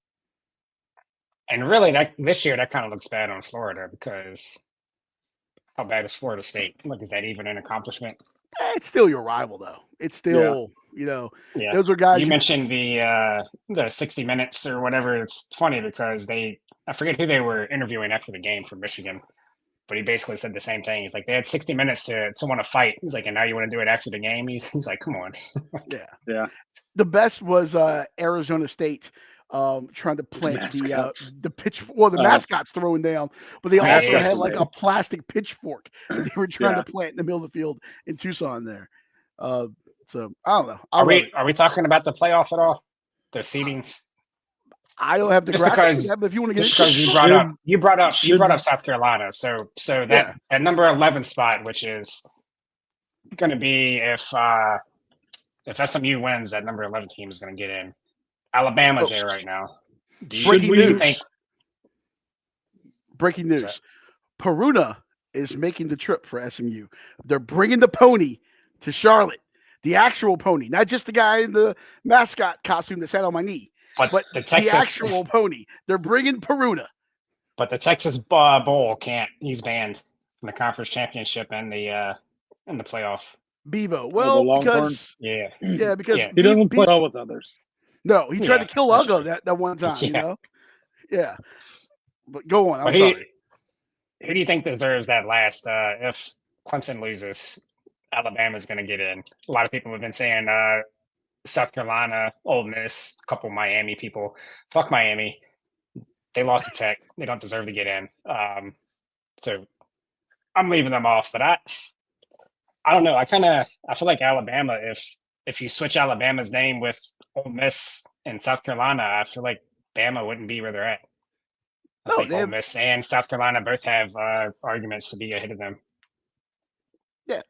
[SPEAKER 3] And really, this year, that kind of looks bad on Florida because how bad is Florida State? Like, is that even an accomplishment?
[SPEAKER 1] It's still your rival, though. It's still, those are guys.
[SPEAKER 3] You mentioned the 60 Minutes or whatever. It's funny because I forget who they were interviewing after the game from Michigan, but he basically said the same thing. He's like, they had 60 minutes to want to fight. He's like, and now you want to do it after the game? He's like, come on.
[SPEAKER 1] Yeah. The best was Arizona State. Trying to plant the pitch. Well, the mascots throwing down, but they also had like a plastic pitchfork that they were trying to plant in the middle of the field in Tucson there. So I don't know.
[SPEAKER 3] Are we talking about the playoff at all? The seedings?
[SPEAKER 1] I don't have the graphics that, but if you want to get
[SPEAKER 3] because you brought up South Carolina. So that number 11 spot, which is going to be if SMU wins, that number 11 team is going to get in. Alabama's there right now.
[SPEAKER 1] Breaking news. Peruna is making the trip for SMU. They're bringing the pony to Charlotte. The actual pony, not just the guy in the mascot costume that sat on my knee, but the actual pony. They're bringing Peruna.
[SPEAKER 3] But the Texas Bowl can't. He's banned from the conference championship and the playoff.
[SPEAKER 1] Bevo. Well, because because
[SPEAKER 2] he doesn't play well with others.
[SPEAKER 1] No, he tried to kill Uga that one time, you know? Yeah. But go on. I'm sorry.
[SPEAKER 3] Who do you think deserves that last? If Clemson loses, Alabama's going to get in. A lot of people have been saying South Carolina, Ole Miss, a couple Miami people. Fuck Miami. They lost to Tech. They don't deserve to get in. So I'm leaving them off. But I don't know. I feel like Alabama, if you switch Alabama's name with Ole Miss and South Carolina, I feel like Bama wouldn't be where they're at. I
[SPEAKER 1] No,
[SPEAKER 3] think
[SPEAKER 1] they
[SPEAKER 3] Ole
[SPEAKER 1] have,
[SPEAKER 3] Miss and South Carolina both have arguments to be ahead of them.
[SPEAKER 1] yeah.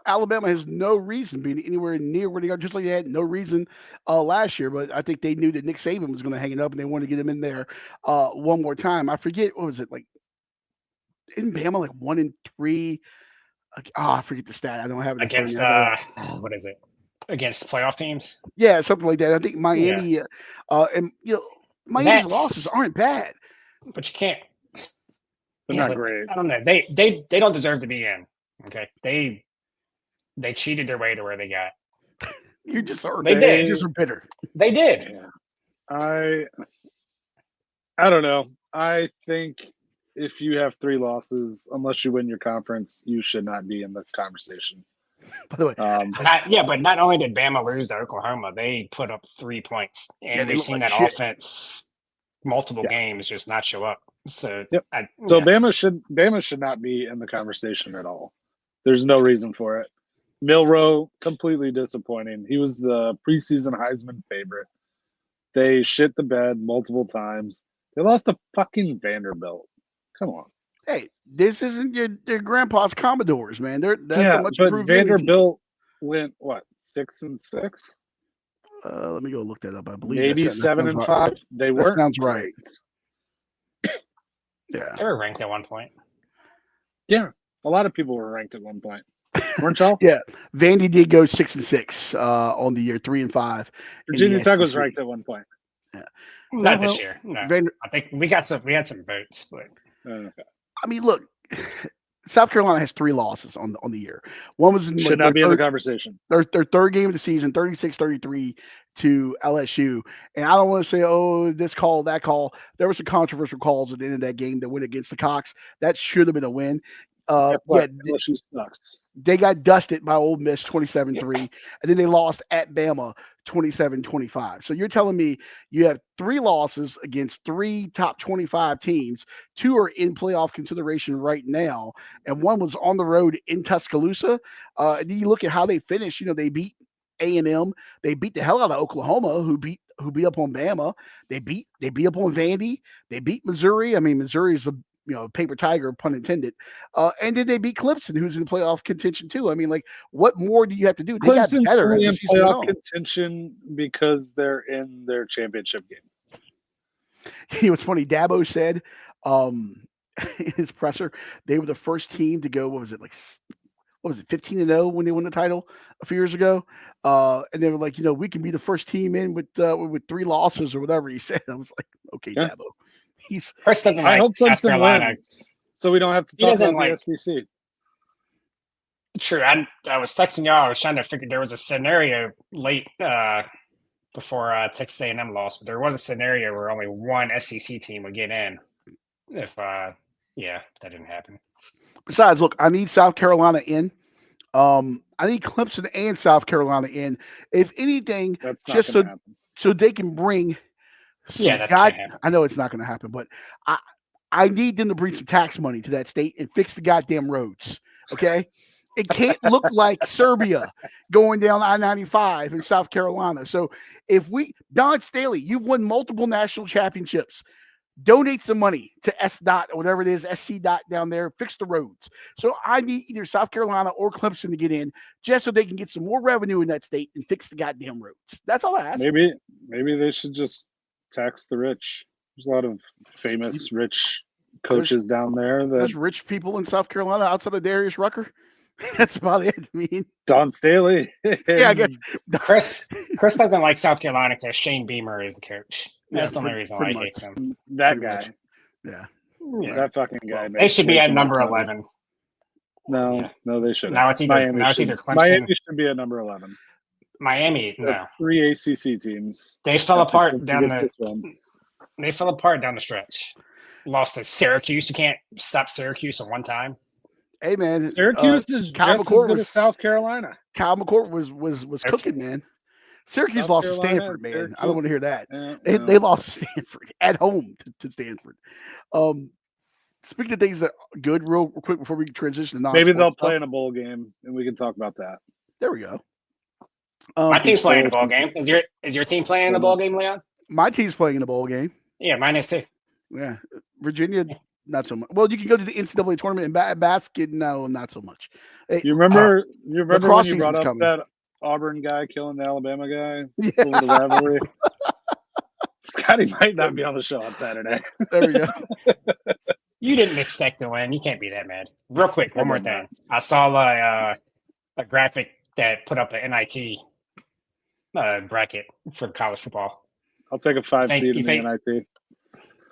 [SPEAKER 1] Alabama has no reason being anywhere near where they are, just like they had no reason last year. But I think they knew that Nick Saban was going to hang it up, and they wanted to get him in there one more time. I forget what was it like. In Bama, like 1-3. I forget the stat. I don't have it in front of
[SPEAKER 3] Against
[SPEAKER 1] me.
[SPEAKER 3] what is it? Against playoff teams?
[SPEAKER 1] Yeah, something like that. I think
[SPEAKER 3] Yeah.
[SPEAKER 1] Miami, and Miami's losses
[SPEAKER 3] That's
[SPEAKER 1] aren't bad.
[SPEAKER 3] but you can't.
[SPEAKER 2] They're
[SPEAKER 3] Yeah,
[SPEAKER 2] not
[SPEAKER 3] but
[SPEAKER 2] great.
[SPEAKER 3] I don't know. They don't deserve to be in. Okay, they cheated their way to where they got.
[SPEAKER 1] You just are.
[SPEAKER 3] They
[SPEAKER 1] You
[SPEAKER 3] did.
[SPEAKER 1] just are bitter.
[SPEAKER 3] They did.
[SPEAKER 2] Yeah. I don't know. I think if you have 3 losses, unless you win your conference, you should not be in the conversation.
[SPEAKER 1] By the way,
[SPEAKER 3] But not only did Bama lose to Oklahoma, they put up 3 points, and
[SPEAKER 1] they
[SPEAKER 3] we've
[SPEAKER 1] look
[SPEAKER 3] seen
[SPEAKER 1] like
[SPEAKER 3] that
[SPEAKER 1] shit.
[SPEAKER 3] offense multiple
[SPEAKER 2] Yeah.
[SPEAKER 3] games just not show up. So,
[SPEAKER 2] Yep. So
[SPEAKER 3] yeah.
[SPEAKER 2] Bama should not be in the conversation at all. There's no reason for it. Milroe, completely disappointing. He was the preseason Heisman favorite. They shit the bed multiple times. They lost to fucking Vanderbilt. Come on.
[SPEAKER 1] Hey, this isn't your grandpa's Commodores, man. That's
[SPEAKER 2] Yeah,
[SPEAKER 1] a much
[SPEAKER 2] but
[SPEAKER 1] improved winning team.
[SPEAKER 2] Vanderbilt went what, 6-6?
[SPEAKER 1] Let me go look that up. I believe
[SPEAKER 2] Maybe
[SPEAKER 1] that sounds
[SPEAKER 2] 7-5.
[SPEAKER 1] right.
[SPEAKER 2] They
[SPEAKER 1] That
[SPEAKER 2] weren't
[SPEAKER 1] sounds right.
[SPEAKER 2] great.
[SPEAKER 1] Yeah.
[SPEAKER 3] They were ranked at one point.
[SPEAKER 2] Yeah, a lot of people were ranked at one point. Weren't y'all?
[SPEAKER 1] Yeah, Vandy did go 6-6 on the year, 3-5.
[SPEAKER 2] Virginia Tech was ranked at one point.
[SPEAKER 3] Not this year. No. I think we had some votes, but
[SPEAKER 2] Okay.
[SPEAKER 1] I mean, look, South Carolina has 3 losses on the year. One was in
[SPEAKER 2] Should not be in the conversation.
[SPEAKER 1] Their third game of the season, 36-33 to LSU. And I don't want to say, oh, this call, that call. There were some controversial calls at the end of that game that went against the Cox. That should have been a win.
[SPEAKER 2] LSU sucks.
[SPEAKER 1] They got dusted by Ole Miss 27-3, and then they lost at Bama 27-25. So you're telling me you have 3 losses against 3 top 25 teams. 2 are in playoff consideration right now, and one was on the road in Tuscaloosa. And then you look at how they finished. They beat A&M. They beat the hell out of Oklahoma, who beat up on Bama. They beat up on Vandy. They beat Missouri. I mean, Missouri's a paper tiger, pun intended. And then they beat Clemson, who's in playoff contention too. I mean, like, what more do you have to do? They got
[SPEAKER 2] Clemson's
[SPEAKER 1] better as
[SPEAKER 2] only
[SPEAKER 1] the
[SPEAKER 2] in
[SPEAKER 1] season went
[SPEAKER 2] playoff
[SPEAKER 1] on.
[SPEAKER 2] contention because they're in their championship game.
[SPEAKER 1] It was funny. Dabo said in his presser, they were the first team to go, 15-0 when they won the title a few years ago. And they were like, we can be the first team in with 3 losses or whatever he said. I was like, okay,
[SPEAKER 2] Yeah.
[SPEAKER 1] Dabo.
[SPEAKER 3] Chris doesn't
[SPEAKER 2] I
[SPEAKER 3] like
[SPEAKER 2] hope
[SPEAKER 3] South
[SPEAKER 2] Clemson
[SPEAKER 3] Carolina.
[SPEAKER 2] wins, so we don't have to
[SPEAKER 3] He
[SPEAKER 2] talk
[SPEAKER 3] doesn't
[SPEAKER 2] about
[SPEAKER 3] like-
[SPEAKER 2] the SEC.
[SPEAKER 3] True. I was texting y'all. I was trying to figure there was a scenario late before Texas A&M lost, but there was a scenario where only one SEC team would get in. If that didn't happen.
[SPEAKER 1] Besides, look, I need South Carolina in. I need Clemson and South Carolina in. If anything,
[SPEAKER 2] That's not
[SPEAKER 1] just
[SPEAKER 2] gonna happen.
[SPEAKER 1] so they can bring.
[SPEAKER 3] That can't happen.
[SPEAKER 1] I know it's not going to happen, but I need them to bring some tax money to that state and fix the goddamn roads. Okay, it can't look like Serbia going down I-95 in South Carolina. So if Don Staley, you've won multiple national championships. Donate some money to SDOT or whatever it is, SC-DOT down there, fix the roads. So I need either South Carolina or Clemson to get in just so they can get some more revenue in that state and fix the goddamn roads. That's all I ask.
[SPEAKER 2] Maybe they should just tax the rich. There's a lot of famous rich coaches down there.
[SPEAKER 1] There's rich people in South Carolina outside of Darius Rucker. That's about it. I mean,
[SPEAKER 2] Don Staley.
[SPEAKER 1] Yeah, I guess.
[SPEAKER 3] Chris doesn't like South Carolina because Shane Beamer is the coach. That's the only reason why he hates him.
[SPEAKER 2] That
[SPEAKER 1] Pretty
[SPEAKER 2] guy.
[SPEAKER 1] much. Yeah.
[SPEAKER 2] That fucking guy.
[SPEAKER 3] They should be at number 11.
[SPEAKER 2] No, they shouldn't.
[SPEAKER 3] Now it's either Clemson.
[SPEAKER 2] Miami should be at number 11.
[SPEAKER 3] Miami, no.
[SPEAKER 2] 3 ACC teams.
[SPEAKER 3] They fell apart down
[SPEAKER 2] the
[SPEAKER 3] stretch. Lost to Syracuse. You can't stop Syracuse at one time.
[SPEAKER 1] Hey man,
[SPEAKER 2] Syracuse is
[SPEAKER 1] Kyle
[SPEAKER 2] just
[SPEAKER 1] McCord
[SPEAKER 2] as good as South Carolina.
[SPEAKER 1] Kyle McCord was cooking, man. Syracuse
[SPEAKER 2] South
[SPEAKER 1] lost
[SPEAKER 2] Carolina,
[SPEAKER 1] to Stanford, man.
[SPEAKER 2] Syracuse.
[SPEAKER 1] I don't want to hear that.
[SPEAKER 2] Yeah,
[SPEAKER 1] They lost to Stanford at home to Stanford. Speaking of things that are good, real quick before we transition to
[SPEAKER 2] maybe they'll play in a bowl game and we can talk about that.
[SPEAKER 1] There we go.
[SPEAKER 3] My team's playing a ball game. Is your team playing a ball game, Leon?
[SPEAKER 1] My team's playing in the bowl game.
[SPEAKER 3] Yeah, mine is too.
[SPEAKER 1] Yeah, Virginia, not so much. Well, you can go to the NCAA tournament in basket. No, not so much. Hey,
[SPEAKER 2] You remember when
[SPEAKER 1] lacrosse
[SPEAKER 2] you brought
[SPEAKER 1] season's
[SPEAKER 2] up
[SPEAKER 1] coming.
[SPEAKER 2] that Auburn guy killing the Alabama guy
[SPEAKER 1] Yeah.
[SPEAKER 2] over the rivalry? Scotty might not be on the show on Saturday.
[SPEAKER 1] There we go.
[SPEAKER 3] You didn't expect to win. You can't be that mad. Real quick, one more
[SPEAKER 2] did not.
[SPEAKER 3] thing. I saw a graphic that put up an NIT bracket for college football.
[SPEAKER 2] I'll take a 5 seed in the
[SPEAKER 3] think-
[SPEAKER 2] NIT.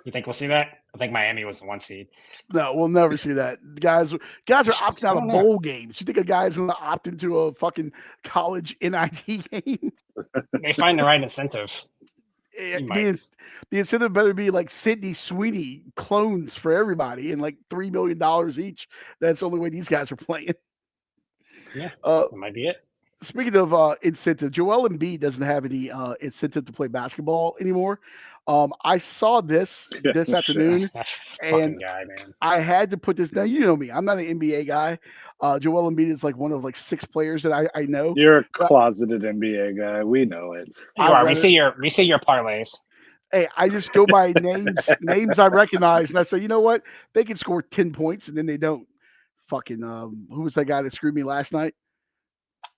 [SPEAKER 3] You think we'll see that? I think Miami was the 1 seed.
[SPEAKER 1] No, we'll never see that. Guys are opting out of
[SPEAKER 3] don't know.
[SPEAKER 1] bowl games. You think a guy's going to opt into a fucking college NIT game?
[SPEAKER 3] They find the right incentive.
[SPEAKER 1] The incentive better be like Sidney Sweeney clones for everybody and like $3 million each. That's the only way these guys are playing.
[SPEAKER 3] Yeah, that might be it.
[SPEAKER 1] Speaking of incentive, Joel Embiid doesn't have any incentive to play basketball anymore. I saw this afternoon,
[SPEAKER 3] That
[SPEAKER 1] and
[SPEAKER 3] fucking guy, man.
[SPEAKER 1] I had to put this down. You know me; I'm not an NBA guy. Joel Embiid is like one of like 6 players that I know.
[SPEAKER 2] You're a closeted NBA guy. We know it.
[SPEAKER 3] You are. We see your parlays.
[SPEAKER 1] Hey, I just go by names I recognize, and I say, you know what? They can score 10 points, and then they don't. Fucking who was that guy that screwed me last night?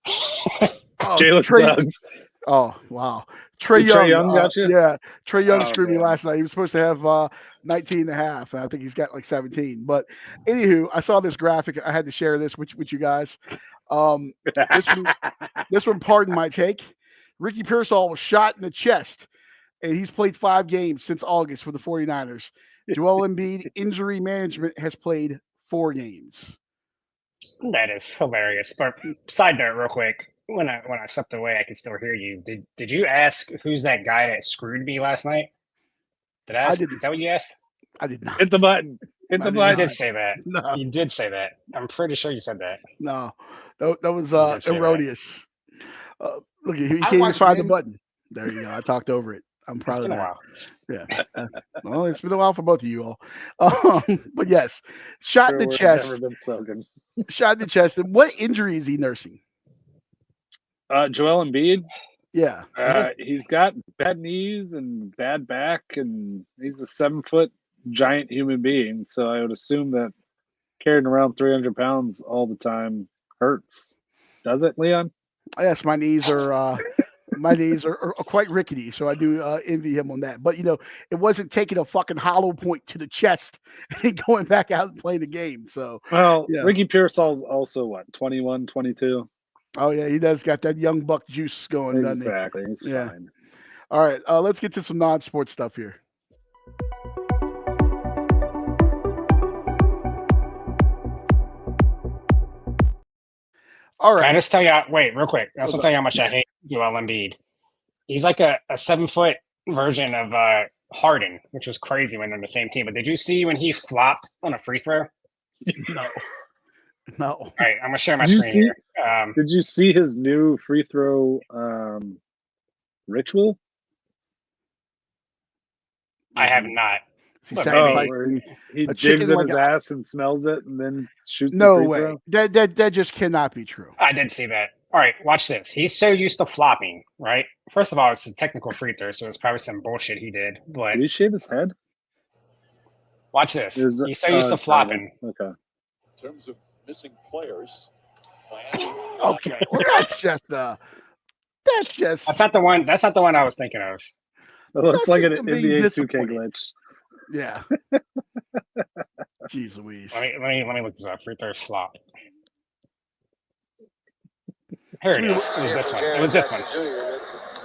[SPEAKER 2] Jalen Suggs.
[SPEAKER 1] Oh, wow. Trey Young
[SPEAKER 2] got you?
[SPEAKER 1] Yeah, Trey Young screwed me
[SPEAKER 2] man.
[SPEAKER 1] last night. He was supposed to have 19 and a half, and I think he's got like 17. But anywho, I saw this graphic. I had to share this with you guys. This one, pardon my take. Ricky Pearsall was shot in the chest, and he's played 5 games since August for the 49ers. Joel Embiid, injury management, has played 4 games.
[SPEAKER 3] That is hilarious. But side note, real quick, when I stepped away, I could still hear you. Did you ask who's that guy that screwed me last night? Did I ask? Is that what you asked?
[SPEAKER 1] I did not.
[SPEAKER 2] Hit the button. Hit the
[SPEAKER 3] You
[SPEAKER 2] button.
[SPEAKER 3] did say that.
[SPEAKER 1] No.
[SPEAKER 3] You did say that. I'm pretty sure you said that.
[SPEAKER 1] No, that was
[SPEAKER 3] did say
[SPEAKER 1] erroneous. Look, he can't even find the button. There you go. I talked over it. I'm proud of that. Yeah. Well, it's been a while for both of you all. But yes, shot in the chest.
[SPEAKER 2] Never been spoken.
[SPEAKER 1] Shot in the chest. And what injury is he nursing?
[SPEAKER 2] Joel Embiid.
[SPEAKER 1] Yeah.
[SPEAKER 2] He's got bad knees and bad back, and he's a 7-foot giant human being. So I would assume that carrying around 300 pounds all the time hurts. Does it, Leon?
[SPEAKER 1] Yes, my knees are quite rickety, so I do envy him on that. But it wasn't taking a fucking hollow point to the chest and going back out and playing the game. So
[SPEAKER 2] Ricky Pearsall's also what, 21, 22?
[SPEAKER 1] Oh yeah, he does got that young buck juice going.
[SPEAKER 2] Exactly. He's fine.
[SPEAKER 1] All right, let's get to some non-sports stuff here. All right.
[SPEAKER 3] Can I just tell you? Wait, real quick. I just tell you how much I hate Joel Embiid. He's like a 7-foot version of Harden, which was crazy when they're on the same team. But did you see when he flopped on a free throw?
[SPEAKER 1] No.
[SPEAKER 3] All right, I'm gonna share my screen here.
[SPEAKER 2] Did you see his new free throw ritual?
[SPEAKER 3] I have not.
[SPEAKER 1] He
[SPEAKER 2] digs in his ass and smells it and then shoots.
[SPEAKER 1] No
[SPEAKER 2] the free
[SPEAKER 1] way.
[SPEAKER 2] Throw?
[SPEAKER 1] That just cannot be true.
[SPEAKER 3] I did see that. All right, watch this. He's so used to flopping, right? First of all, it's a technical free throw, so it's probably some bullshit he did. But
[SPEAKER 2] did he shave his head?
[SPEAKER 3] Watch this. He's so used to flopping.
[SPEAKER 2] Okay.
[SPEAKER 4] In terms of missing players,
[SPEAKER 1] Okay, well that's
[SPEAKER 3] not the one. That's not the one I was thinking of.
[SPEAKER 2] It looks
[SPEAKER 1] That's
[SPEAKER 2] like an
[SPEAKER 1] just being
[SPEAKER 2] NBA 2K
[SPEAKER 1] disappointed.
[SPEAKER 2] glitch.
[SPEAKER 1] Yeah. Jeez Louise.
[SPEAKER 3] Let me look this up. Free throw flop. Here it is. It was this one. It was this one.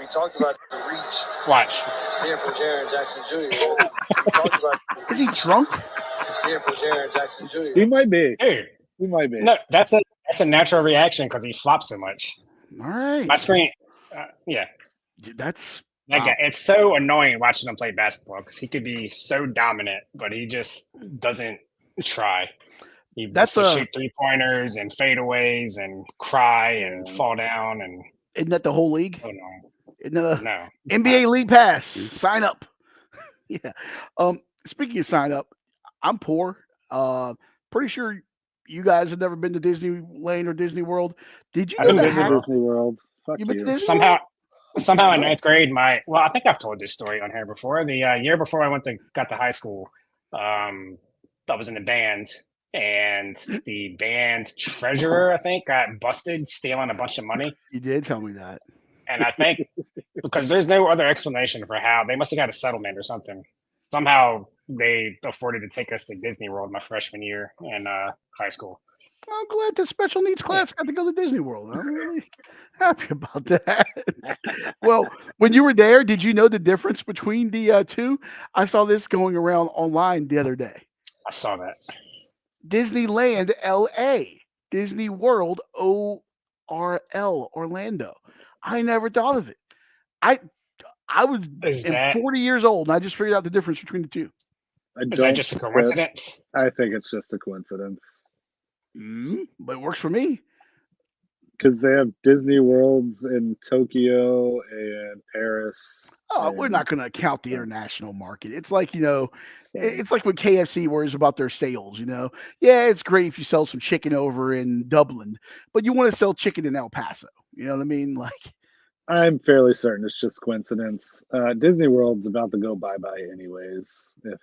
[SPEAKER 5] We talked about the reach.
[SPEAKER 3] Watch.
[SPEAKER 5] Here for Jaren Jackson Jr. We talked about
[SPEAKER 1] Is he drunk?
[SPEAKER 5] here for Jaren Jackson Jr.
[SPEAKER 2] He might be.
[SPEAKER 3] Dude.
[SPEAKER 2] He might be.
[SPEAKER 3] No, that's a natural reaction because he flops so much.
[SPEAKER 1] All right.
[SPEAKER 3] My screen. Yeah.
[SPEAKER 1] That's
[SPEAKER 3] That guy, it's so annoying watching him play basketball because he could be so dominant, but he just doesn't try. He wants to shoot 3-pointers and fadeaways and cry and fall down and.
[SPEAKER 1] Isn't that the whole league?
[SPEAKER 3] Oh no!
[SPEAKER 1] Isn't that
[SPEAKER 3] No.
[SPEAKER 1] NBA League Pass? Sign up. Yeah. Speaking of sign up, I'm poor. Pretty sure you guys have never been to Disneyland or Disney World. Did you
[SPEAKER 3] I've
[SPEAKER 1] know
[SPEAKER 3] been
[SPEAKER 1] that
[SPEAKER 3] to
[SPEAKER 2] Disney World. Fuck
[SPEAKER 1] You been to
[SPEAKER 2] you.
[SPEAKER 1] Disney
[SPEAKER 3] Somehow, Somehow in ninth grade, I think I've told this story on here before. The year before I got to high school, I was in the band, and the band treasurer, I think, got busted stealing a bunch of money.
[SPEAKER 1] You did tell me that.
[SPEAKER 3] And I think because there's no other explanation for how they must have got a settlement or something. Somehow they afforded to take us to Disney World my freshman year in high school.
[SPEAKER 1] I'm glad the special needs class got to go to Disney World. I'm really happy about that. Well, when you were there, did you know the difference between the two? I saw this going around online the other day.
[SPEAKER 3] I saw that.
[SPEAKER 1] Disneyland, LA. Disney World, ORL, Orlando. I never thought of it. I was 40 years old, and I just figured out the difference between the two.
[SPEAKER 3] Is that just a coincidence?
[SPEAKER 2] I think it's just a coincidence.
[SPEAKER 1] But it works for me.
[SPEAKER 2] Because they have Disney Worlds in Tokyo and Paris.
[SPEAKER 1] We're not going to count the international market. It's like, it's like when KFC worries about their sales, Yeah, it's great if you sell some chicken over in Dublin, but you want to sell chicken in El Paso. You know what I mean? Like,
[SPEAKER 2] I'm fairly certain it's just coincidence. Disney World's about to go bye-bye anyways if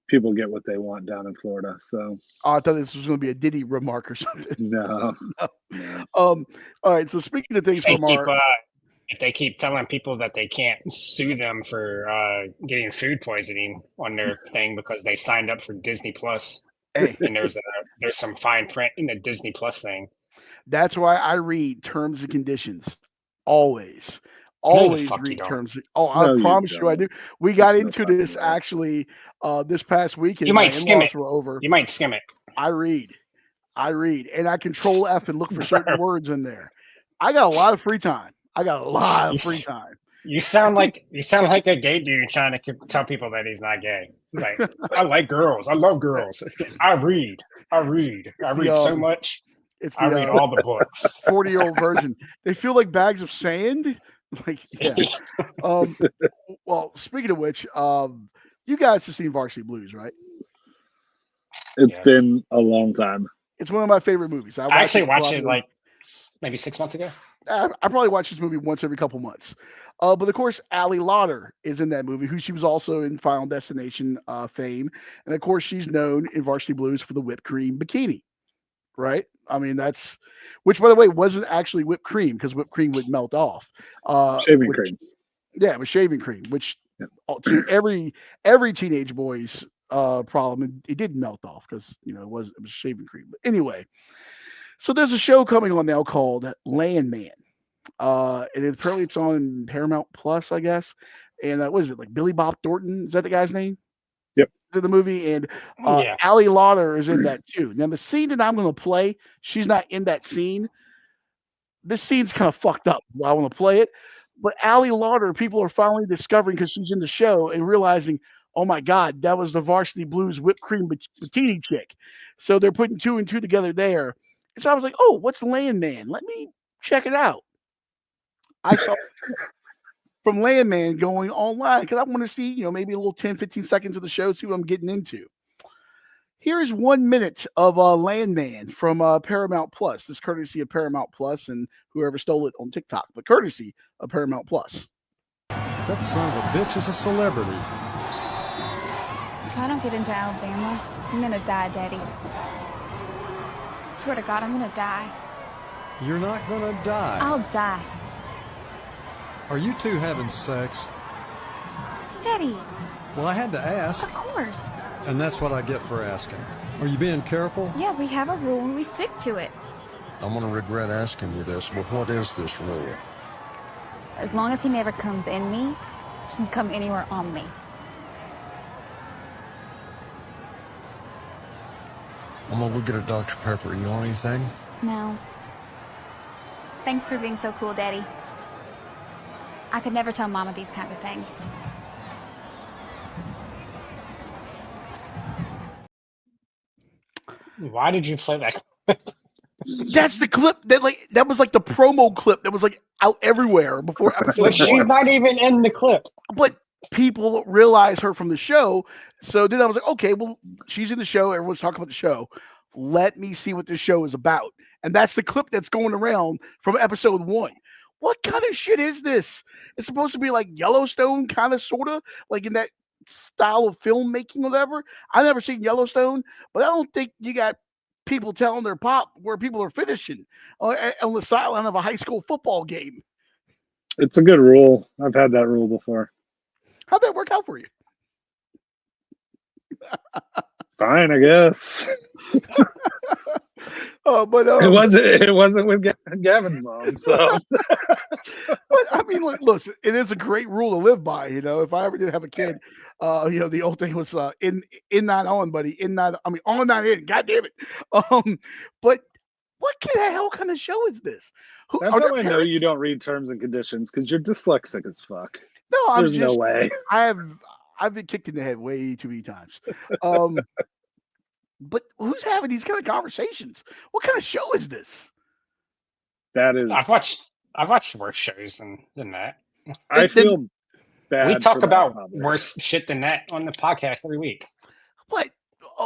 [SPEAKER 2] people get what they want down in Florida. So
[SPEAKER 1] I thought this was going to be a Diddy remark or something.
[SPEAKER 2] No.
[SPEAKER 1] All right. So speaking of things from
[SPEAKER 3] if they keep telling people that they can't sue them for getting food poisoning on their thing because they signed up for Disney Plus, and there's some fine print in the Disney Plus thing.
[SPEAKER 1] That's why I read terms and conditions always. Always read terms. I promise you I do. We got into this actually this past weekend.
[SPEAKER 3] You might skim it.
[SPEAKER 1] Over.
[SPEAKER 3] You might skim it.
[SPEAKER 1] I read, and I control F and look for certain words in there. I got a lot of free time.
[SPEAKER 3] You sound like a gay dude trying to tell people that he's not gay. He's like, I like girls. I love girls. I read so much. I read all the books.
[SPEAKER 1] 40-year-old version. They feel like bags of sand. Like, yeah. Well, speaking of which, you guys have seen Varsity Blues, right?
[SPEAKER 2] It's been a long time.
[SPEAKER 1] It's one of my favorite movies.
[SPEAKER 3] I actually watched it like maybe 6 months ago.
[SPEAKER 1] I probably watch this movie once every couple months. But of course, Ali Lauder is in that movie, who she was also in Final Destination fame. And of course, she's known in Varsity Blues for the whipped cream bikini, right? I mean, which, by the way, wasn't actually whipped cream because whipped cream would melt off.
[SPEAKER 2] Shaving cream.
[SPEAKER 1] Yeah, it was shaving cream, which to every teenage boy's problem, it did melt off because, it was shaving cream. But anyway, so there's a show coming on now called Landman. And apparently it's on Paramount Plus, I guess. And what is it, like Billy Bob Thornton? Is that the guy's name?
[SPEAKER 2] Yep.
[SPEAKER 1] In the movie, and Ali Lauder is in that too. Now the scene that I'm going to play, she's not in that scene. This scene's kind of fucked up. I want to play it, but Ali Lauder, people are finally discovering because she's in the show and realizing, oh my God, that was the Varsity Blues whipped cream bikini chick. So they're putting two and two together there. And so I was like, oh, what's Landman? Let me check it out. I saw from Landman going online because I want to see, maybe a little 10, 15 seconds of the show, see what I'm getting into. Here is 1 minute of Landman from Paramount Plus. This is courtesy of Paramount Plus and whoever stole it on TikTok, but courtesy of Paramount Plus.
[SPEAKER 6] That son of a bitch is a celebrity.
[SPEAKER 7] If I don't get into Alabama, I'm gonna die, Daddy. Swear to God, I'm gonna die.
[SPEAKER 6] You're not gonna die.
[SPEAKER 7] I'll die.
[SPEAKER 6] Are you two having sex?
[SPEAKER 7] Daddy.
[SPEAKER 6] Well, I had to ask.
[SPEAKER 7] Of course.
[SPEAKER 6] And that's what I get for asking. Are you being careful?
[SPEAKER 7] Yeah, we have a rule and we stick to it.
[SPEAKER 8] I'm gonna regret asking you this, but what is this rule?
[SPEAKER 7] As long as he never comes in me, he can come anywhere on me.
[SPEAKER 8] I'm gonna go get a Dr. Pepper. You want anything?
[SPEAKER 7] No. Thanks for being so cool, Daddy. I could never tell Mama these kind of things.
[SPEAKER 3] Why did you play that?
[SPEAKER 1] That's the clip that was like the promo clip that was like out everywhere before episode.
[SPEAKER 3] But she's not even in the clip.
[SPEAKER 1] But people realize her from the show. So then I was like, okay, well, she's in the show. Everyone's talking about the show. Let me see what this show is about. And that's the clip that's going around from episode 1. What kind of shit is this? It's supposed to be like Yellowstone, kind of, sort of, like in that style of filmmaking, whatever. I've never seen Yellowstone, but I don't think you got people telling their pop where people are finishing on the sideline of a high school football game.
[SPEAKER 2] It's a good rule. I've had that rule before.
[SPEAKER 1] How'd that work out for you?
[SPEAKER 2] Fine, I guess.
[SPEAKER 1] But
[SPEAKER 2] It wasn't with Gavin's mom, so
[SPEAKER 1] but I mean, listen, it is a great rule to live by. If I ever did have a kid, the old thing was in not on, buddy, in not. I mean, on not in. God damn it. But what the hell kind of show is this?
[SPEAKER 2] that's how I know you don't read terms and conditions because you're dyslexic as fuck.
[SPEAKER 1] No,
[SPEAKER 2] There's no way.
[SPEAKER 1] I've been kicked in the head way too many times. But who's having these kind of conversations? What kind of show is this?
[SPEAKER 2] That is.
[SPEAKER 3] I've watched worse shows than that.
[SPEAKER 2] I feel bad.
[SPEAKER 3] We talk
[SPEAKER 2] for
[SPEAKER 3] about
[SPEAKER 2] that
[SPEAKER 3] worse shit than that on the podcast every week.
[SPEAKER 1] What?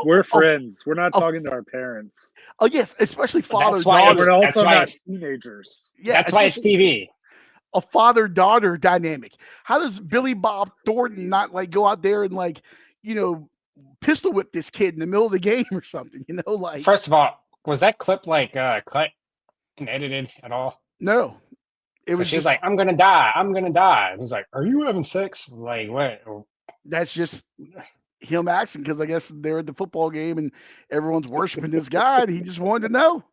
[SPEAKER 2] We're friends. We're not talking to our parents.
[SPEAKER 1] Oh yes, especially father.
[SPEAKER 3] That's why
[SPEAKER 2] We're also not
[SPEAKER 3] it's
[SPEAKER 2] teenagers.
[SPEAKER 1] Yeah,
[SPEAKER 3] that's why it's TV.
[SPEAKER 1] A father-daughter dynamic. How does Billy Bob Thornton not like go out there and like, pistol whip this kid in the middle of the game or something? Like.
[SPEAKER 3] First of all, was that clip like cut and edited at all?
[SPEAKER 1] No, it was.
[SPEAKER 3] She's like, "I'm gonna die. I'm gonna die." And he's like, "Are you having sex?" Like what?
[SPEAKER 1] That's just him asking because I guess they're at the football game and everyone's worshiping this guy, and he just wanted to know.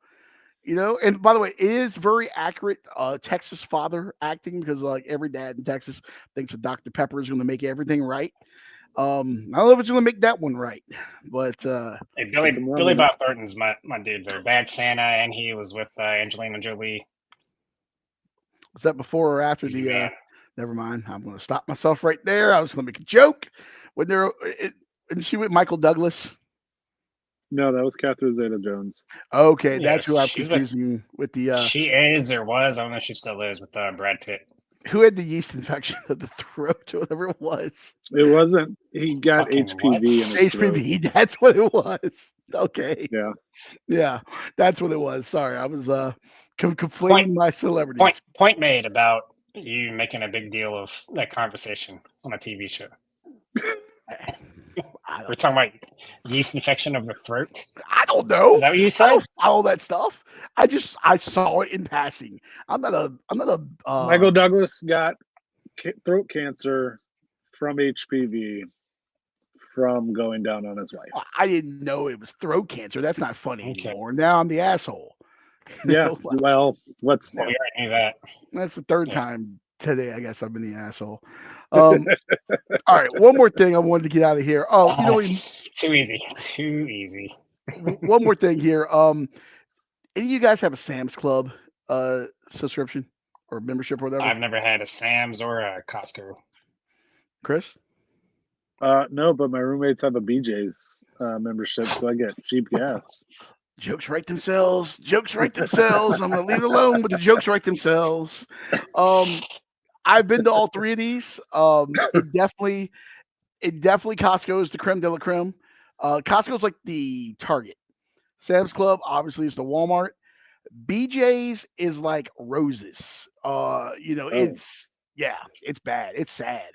[SPEAKER 1] And by the way, it is very accurate Texas father acting because like every dad in Texas thinks that Dr. Pepper is going to make everything right. I don't know if it's going to make that one right, but
[SPEAKER 3] hey, Billy Bob Thornton's my dude. They're Bad Santa, and he was with Angelina Jolie.
[SPEAKER 1] Was that before or after never mind. I'm going to stop myself right there. I was going to make a joke when and she with Michael Douglas.
[SPEAKER 2] No, that was Catherine Zeta-Jones.
[SPEAKER 1] Okay, that's who I'm confusing with the.
[SPEAKER 3] She is or was. I don't know if she still is with Brad Pitt.
[SPEAKER 1] Who had the yeast infection of the throat or whatever it was?
[SPEAKER 2] It wasn't. He got HPV. In his
[SPEAKER 1] HPV. Throat. That's what it was. Okay.
[SPEAKER 2] Yeah.
[SPEAKER 1] That's what it was. Sorry, I was conflating my celebrities.
[SPEAKER 3] Point made about you making a big deal of that conversation on a TV show. We're talking about yeast infection of the throat.
[SPEAKER 1] I don't know.
[SPEAKER 3] Is that what you said?
[SPEAKER 1] I don't follow that stuff. I saw it in passing. I'm not a.
[SPEAKER 2] Michael Douglas got throat cancer from HPV from going down on his wife.
[SPEAKER 1] I didn't know it was throat cancer. That's not funny anymore. Now I'm the asshole.
[SPEAKER 2] Yeah. Well, what's
[SPEAKER 3] I knew that.
[SPEAKER 1] That's the third time today. I guess I've been the asshole. All right, one more thing I wanted to get out of here.
[SPEAKER 3] Too easy.
[SPEAKER 1] One more thing here. Any of you guys have a Sam's Club subscription or membership or whatever?
[SPEAKER 3] I've never had a Sam's or a Costco.
[SPEAKER 1] Chris?
[SPEAKER 2] No, but my roommates have a BJ's membership, so I get cheap gas.
[SPEAKER 1] Jokes write themselves. I'm gonna leave it alone, but the jokes write themselves. I've been to all three of these. It definitely Costco is the creme de la creme. Costco's like the Target. Sam's Club obviously is the Walmart. BJ's is like Roses. It's bad. It's sad.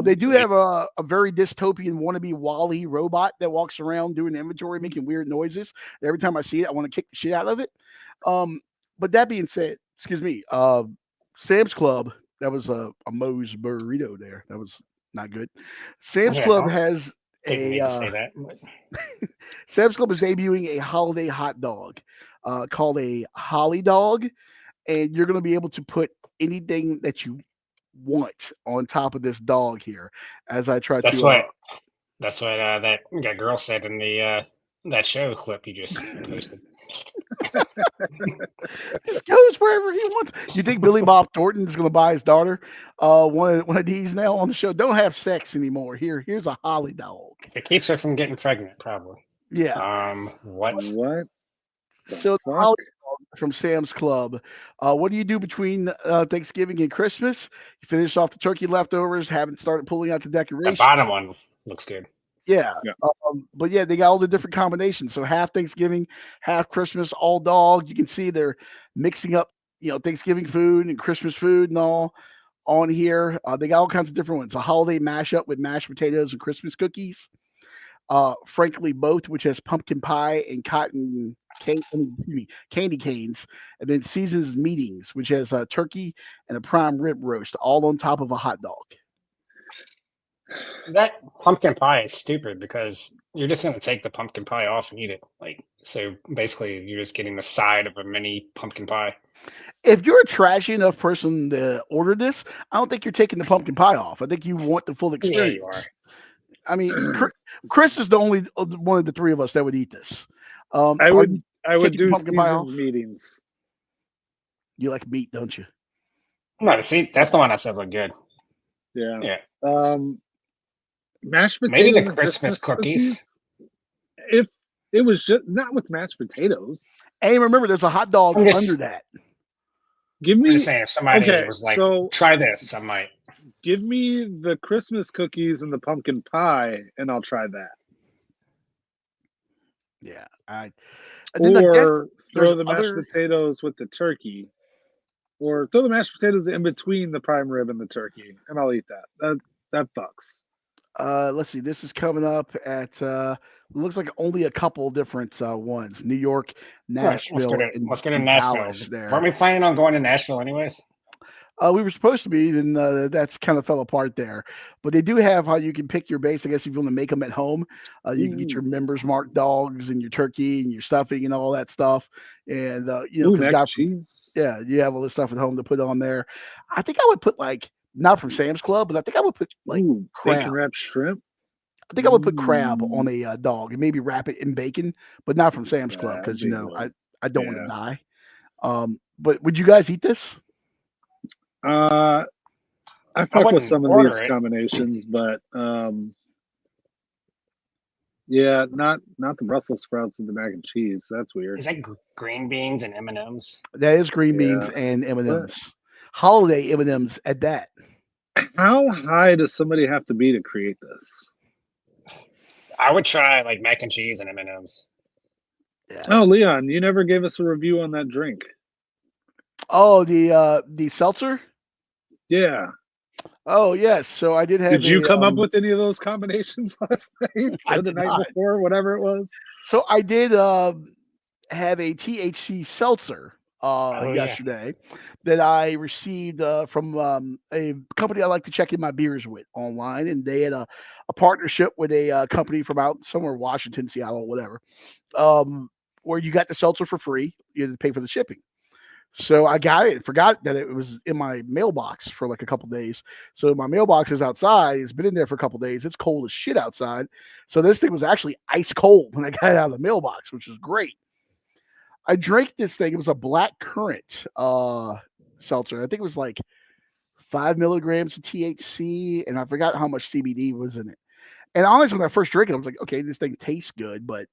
[SPEAKER 1] They do have a very dystopian wannabe Wall-E robot that walks around doing inventory, making weird noises. Every time I see it, I want to kick the shit out of it. But that being said, excuse me, Sam's Club, that was a Moe's burrito there. That was not good. Sam's Club has Sam's Club is debuting a holiday hot dog called a Holly Dog, and you're going to be able to put anything that you want on top of this dog here. As I try
[SPEAKER 3] that's
[SPEAKER 1] to.
[SPEAKER 3] What that girl said in the that show clip you just posted.
[SPEAKER 1] Just goes wherever he wants. You think Billy Bob Thornton is going to buy his daughter one of these now on the show? Don't have sex anymore. Here's a Holly dog.
[SPEAKER 3] It keeps her from getting pregnant, probably.
[SPEAKER 1] Yeah.
[SPEAKER 2] What?
[SPEAKER 1] So the Holly dog from Sam's Club. What do you do between Thanksgiving and Christmas? You finish off the turkey leftovers. Haven't started pulling out the decorations.
[SPEAKER 3] The bottom one looks good.
[SPEAKER 1] Yeah. But yeah, they got all the different combinations. So half Thanksgiving, half Christmas, all dog. You can see they're mixing up Thanksgiving food and Christmas food and all on here. They got all kinds of different ones. A holiday mashup with mashed potatoes and Christmas cookies. Frankly, both, which has pumpkin pie and candy canes, and then Seasons Meetings, which has turkey and a prime rib roast, all on top of a hot dog.
[SPEAKER 3] That pumpkin pie is stupid because you're just gonna take the pumpkin pie off and eat it. So basically, you're just getting the side of a mini pumpkin pie.
[SPEAKER 1] If you're a trashy enough person to order this, I don't think you're taking the pumpkin pie off. I think you want the full
[SPEAKER 3] Yeah,
[SPEAKER 1] experience.
[SPEAKER 3] you are.
[SPEAKER 1] I mean, Chris is the only one of the three of us that would eat this.
[SPEAKER 2] I would
[SPEAKER 1] taking
[SPEAKER 2] do
[SPEAKER 1] pumpkin pie
[SPEAKER 2] Seasons
[SPEAKER 1] off?
[SPEAKER 2] Meetings.
[SPEAKER 1] You like meat, don't you?
[SPEAKER 3] No, see, that's the one I said looked good.
[SPEAKER 2] Yeah.
[SPEAKER 3] Yeah.
[SPEAKER 2] Mashed potatoes.
[SPEAKER 3] Maybe the
[SPEAKER 2] and
[SPEAKER 3] Christmas cookies.
[SPEAKER 2] If it was just not with mashed potatoes.
[SPEAKER 1] And remember, there's a hot dog
[SPEAKER 3] I'm just-
[SPEAKER 1] under that.
[SPEAKER 2] Give
[SPEAKER 3] I'm
[SPEAKER 2] me
[SPEAKER 3] just saying, if somebody
[SPEAKER 2] okay,
[SPEAKER 3] was like,
[SPEAKER 2] so-
[SPEAKER 3] try this, I might.
[SPEAKER 2] give me the Christmas cookies and the pumpkin pie, and I'll try that.
[SPEAKER 1] Yeah, and then I guess
[SPEAKER 2] Or throw
[SPEAKER 1] there's
[SPEAKER 2] the mashed
[SPEAKER 1] other-
[SPEAKER 2] potatoes with the turkey. Or throw the mashed potatoes in between the prime rib and the turkey, and I'll eat that. That fucks.
[SPEAKER 1] let's see. This is coming up at looks like only a couple different ones. New York, Nashville,
[SPEAKER 3] Let's go to
[SPEAKER 1] and
[SPEAKER 3] Nashville.
[SPEAKER 1] Dallas there.
[SPEAKER 3] Weren't we planning on going to Nashville anyways?
[SPEAKER 1] We were supposed to be, and that's kind of fell apart there. But they do have how you can pick your base. I guess if you want to make them at home, you can get your members marked dogs and your turkey and your stuffing and all that stuff. And
[SPEAKER 2] Ooh, mac and cheese.
[SPEAKER 1] Yeah, you have all this stuff at home to put on there. I think I would put not from Sam's Club, but I think I would put
[SPEAKER 2] bacon
[SPEAKER 1] crab.
[SPEAKER 2] wrapped shrimp.
[SPEAKER 1] I think I would put crab on a dog and maybe wrap it in bacon, but not from Sam's Club because I don't want to die. But would you guys eat this?
[SPEAKER 2] I fuck with some of these
[SPEAKER 3] it.
[SPEAKER 2] combinations, but yeah, not the Brussels sprouts and the mac and cheese. That's weird.
[SPEAKER 3] Is that green beans and M&Ms?
[SPEAKER 1] That is green beans and M&Ms. Holiday M&Ms at that.
[SPEAKER 2] How high does somebody have to be to create this?
[SPEAKER 3] I would try like mac and cheese and M&Ms.
[SPEAKER 1] Yeah.
[SPEAKER 2] Oh, Leon, you never gave us a review on that drink.
[SPEAKER 1] Oh, the seltzer?
[SPEAKER 2] Yeah.
[SPEAKER 1] Oh, yes. So I did have.
[SPEAKER 2] Did you come up with any of those combinations last night or the night before, whatever it was?
[SPEAKER 1] So I did have a THC seltzer yesterday that I received from a company I like to check in my beers with online, and they had a partnership with a company from out somewhere, Washington, Seattle, whatever, where you got the seltzer for free. You had to pay for the shipping. So I got it and forgot that it was in my mailbox for like a couple days. So my mailbox is outside. It's been in there for a couple days. It's cold as shit outside. So this thing was actually ice cold when I got it out of the mailbox, which was great. I drank this thing. It was a black currant seltzer. I think it was like 5 milligrams of THC, and I forgot how much CBD was in it. And honestly, when I first drank it, I was like, okay, this thing tastes good, but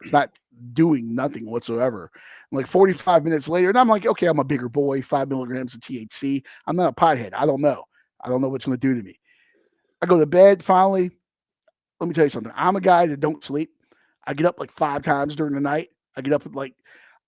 [SPEAKER 1] it's not doing nothing whatsoever. And like 45 minutes later, and I'm like, okay, I'm a bigger boy, 5 milligrams of THC. I'm not a pothead. I don't know. I don't know what's going to do to me. I go to bed finally. Let me tell you something. I'm a guy that don't sleep. I get up like 5 times during the night. I get up at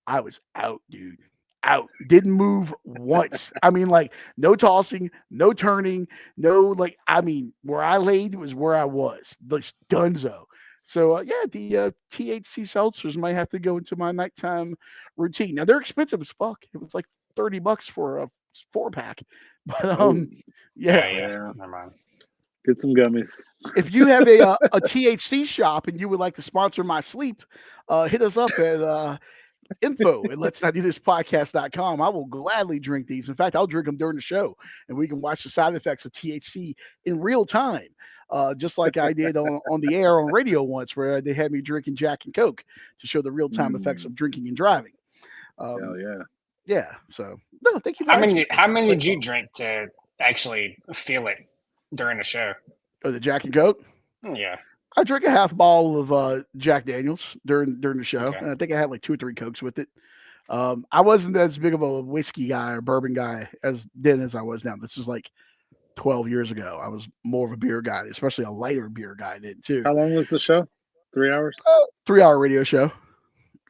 [SPEAKER 1] I was out, dude. Out. Didn't move once. I mean, no tossing, no turning, no, where I laid was where I was. Like, dunzo. So, the THC seltzers might have to go into my nighttime routine. Now, they're expensive as fuck. It was like $30 for a 4-pack. But,
[SPEAKER 3] Yeah. Never mind.
[SPEAKER 2] Get some gummies.
[SPEAKER 1] If you have a THC shop and you would like to sponsor my sleep, hit us up at info at let's not do this podcast.com. I will gladly drink these. In fact, I'll drink them during the show and we can watch the side effects of THC in real time. Just like I did on the air on radio once, where they had me drinking Jack and Coke to show the real time effects of drinking and driving.
[SPEAKER 2] Hell yeah.
[SPEAKER 1] Yeah. So no, thank you.
[SPEAKER 3] How many did you drink to actually feel it during the show?
[SPEAKER 1] Oh, the Jack and Coke?
[SPEAKER 3] Yeah.
[SPEAKER 1] I drank a half bottle of Jack Daniels during the show,
[SPEAKER 3] Okay.
[SPEAKER 1] and I think I had like 2 or 3 Cokes with it. I wasn't as big of a whiskey guy or bourbon guy as I was now. This is like 12 years ago. I was more of a beer guy, especially a lighter beer guy then too.
[SPEAKER 2] How long was the show? 3 hours?
[SPEAKER 1] 3-hour radio show.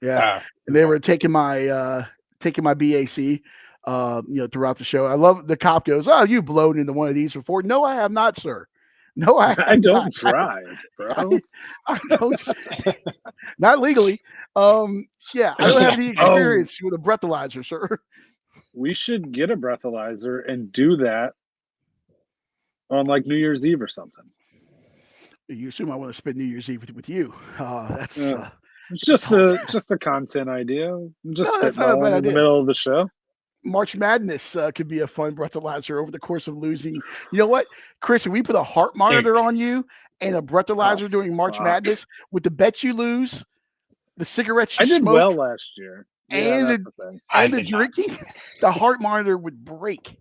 [SPEAKER 1] Yeah.
[SPEAKER 3] Oh,
[SPEAKER 1] And they were taking my BAC throughout the show. I love the cop goes, "Oh, you've blown into one of these before." No, I have not, sir. No, I have
[SPEAKER 2] I don't
[SPEAKER 1] not.
[SPEAKER 2] drive, bro.
[SPEAKER 1] I don't. Not legally. Yeah, I don't have any experience with a breathalyzer, sir.
[SPEAKER 2] We should get a breathalyzer and do that on like New Year's Eve or something.
[SPEAKER 1] You assume I want to spend New Year's Eve with you. That's
[SPEAKER 2] Yeah. It's
[SPEAKER 1] it's a
[SPEAKER 2] just a content idea. I'm just
[SPEAKER 1] no, that's not a bad
[SPEAKER 2] spitballing in the
[SPEAKER 1] idea.
[SPEAKER 2] middle of the show.
[SPEAKER 1] March Madness could be a fun breathalyzer over the course of losing. You know what, Chris? If we put a heart monitor on you and a breathalyzer during March
[SPEAKER 2] fuck.
[SPEAKER 1] Madness, with the bets you lose, the cigarettes you
[SPEAKER 2] I did
[SPEAKER 1] smoke,
[SPEAKER 2] well last year. Yeah,
[SPEAKER 1] and
[SPEAKER 2] that's the thing.
[SPEAKER 3] I
[SPEAKER 1] and the
[SPEAKER 3] did not.
[SPEAKER 1] drinking, the heart monitor would break.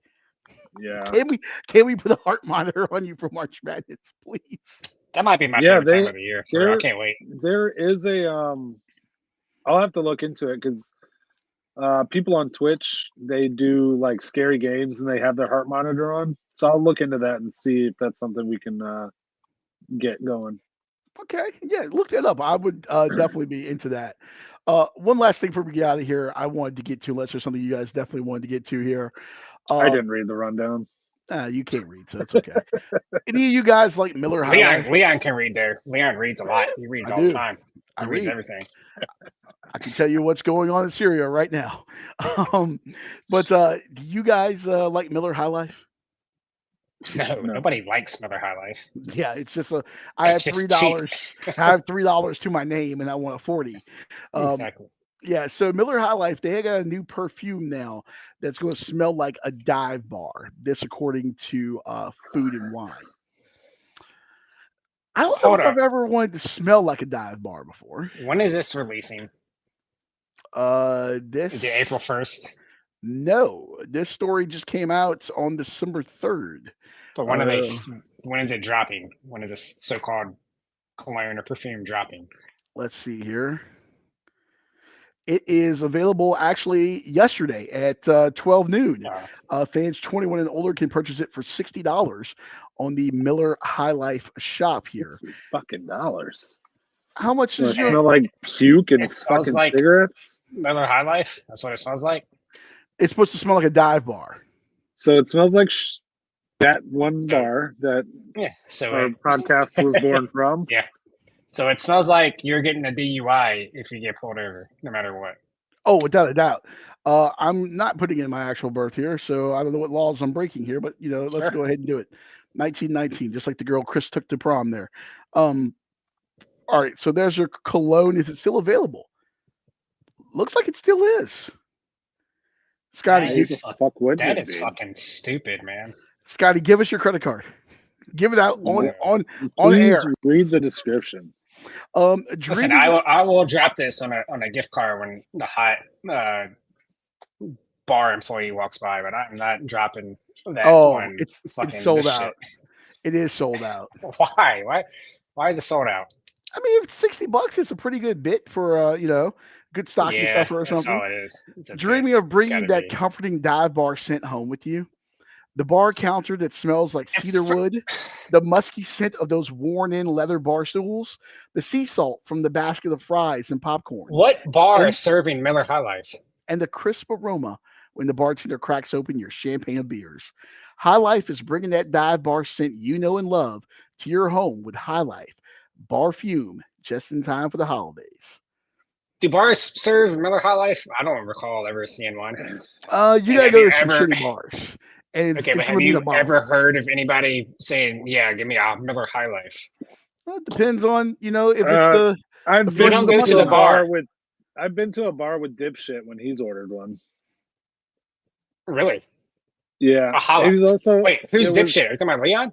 [SPEAKER 2] Yeah.
[SPEAKER 1] Can we put a heart monitor on you for March Madness, please?
[SPEAKER 3] That might be my
[SPEAKER 2] Yeah,
[SPEAKER 3] favorite time of the year. For real. I can't wait.
[SPEAKER 2] There is a I'll have to look into it because people on Twitch, they do like scary games and they have their heart monitor on. So I'll look into that and see if that's something we can get going.
[SPEAKER 1] Okay, yeah, look that up. I would definitely be into that. One last thing before we get out of here, I wanted to get to, unless there's something you guys definitely wanted to get to here.
[SPEAKER 2] I didn't read the rundown.
[SPEAKER 1] You can't read, so it's okay. Any of you guys like Miller High Life?
[SPEAKER 3] Leon can read there. Leon reads a lot. He reads all the time. He reads everything.
[SPEAKER 1] I can tell you what's going on in Syria right now. But do you guys like Miller High Life?
[SPEAKER 3] No, nobody likes Miller High Life.
[SPEAKER 1] Yeah, it's just I have $3. I have $3 to my name, and I want a 40.
[SPEAKER 3] Exactly.
[SPEAKER 1] Yeah, so Miller High Life, they got a new perfume now that's going to smell like a dive bar. This, according to Food and Wine. I don't know if I've ever wanted to smell like a dive bar before.
[SPEAKER 3] When is this releasing?
[SPEAKER 1] This
[SPEAKER 3] is it April 1st?
[SPEAKER 1] No, this story just came out on December 3rd.
[SPEAKER 3] But when are they? When is it dropping? When is this so-called cologne or perfume dropping?
[SPEAKER 1] Let's see here. It is available actually yesterday at 12 noon. Fans 21 and older can purchase it for $60 on the Miller High Life shop here.
[SPEAKER 2] $60.
[SPEAKER 1] How much does
[SPEAKER 2] it smell like puke and fucking
[SPEAKER 3] like
[SPEAKER 2] cigarettes?
[SPEAKER 3] Miller High Life? That's what it smells like?
[SPEAKER 1] It's supposed to smell like a dive bar.
[SPEAKER 2] So it smells like that one bar that our podcast was born from.
[SPEAKER 3] Yeah. So it smells like you're getting a DUI if you get pulled over, no matter what.
[SPEAKER 1] Oh, without a doubt. I'm not putting in my actual birth here, so I don't know what laws I'm breaking here, but let's go ahead and do it. 1919, just like the girl Chris took to prom there. All right, so there's your cologne. Is it still available? Looks like it still is. Scotty,
[SPEAKER 3] that is fucking stupid, man.
[SPEAKER 1] Scotty, give us your credit card. Give it out on
[SPEAKER 2] Please
[SPEAKER 1] air.
[SPEAKER 2] Read the description.
[SPEAKER 3] Listen, I will drop this on a gift card when the hot bar employee walks by, but I'm not dropping that. One
[SPEAKER 1] it's sold out.
[SPEAKER 3] Shit.
[SPEAKER 1] It is sold out.
[SPEAKER 3] Why? Why is it sold out?
[SPEAKER 1] I mean, $60 is a pretty good bit for good stocking stuffer or something.
[SPEAKER 3] That's all it is.
[SPEAKER 1] Dreaming of bringing that comforting dive bar scent home with you? The bar counter that smells like cedarwood, the musky scent of those worn-in leather bar stools, the sea salt from the basket of fries and popcorn.
[SPEAKER 3] What bar is serving Miller High Life?
[SPEAKER 1] And the crisp aroma when the bartender cracks open your champagne of beers. High Life is bringing that dive bar scent you know and love to your home with High Life Bar Fume, just in time for the holidays.
[SPEAKER 3] Do bars serve Miller High Life? I don't recall ever seeing one.
[SPEAKER 1] You gotta go to some shitty bars. And
[SPEAKER 3] but have you ever heard of anybody saying, "Yeah, give me a Miller High Life"?
[SPEAKER 1] Well, it depends on if it's the.
[SPEAKER 2] I've been to a bar with. I've been to a bar with Dipshit when he's ordered one.
[SPEAKER 3] Really?
[SPEAKER 2] Yeah.
[SPEAKER 3] He was also who's Dipshit? Are you talking about Leon?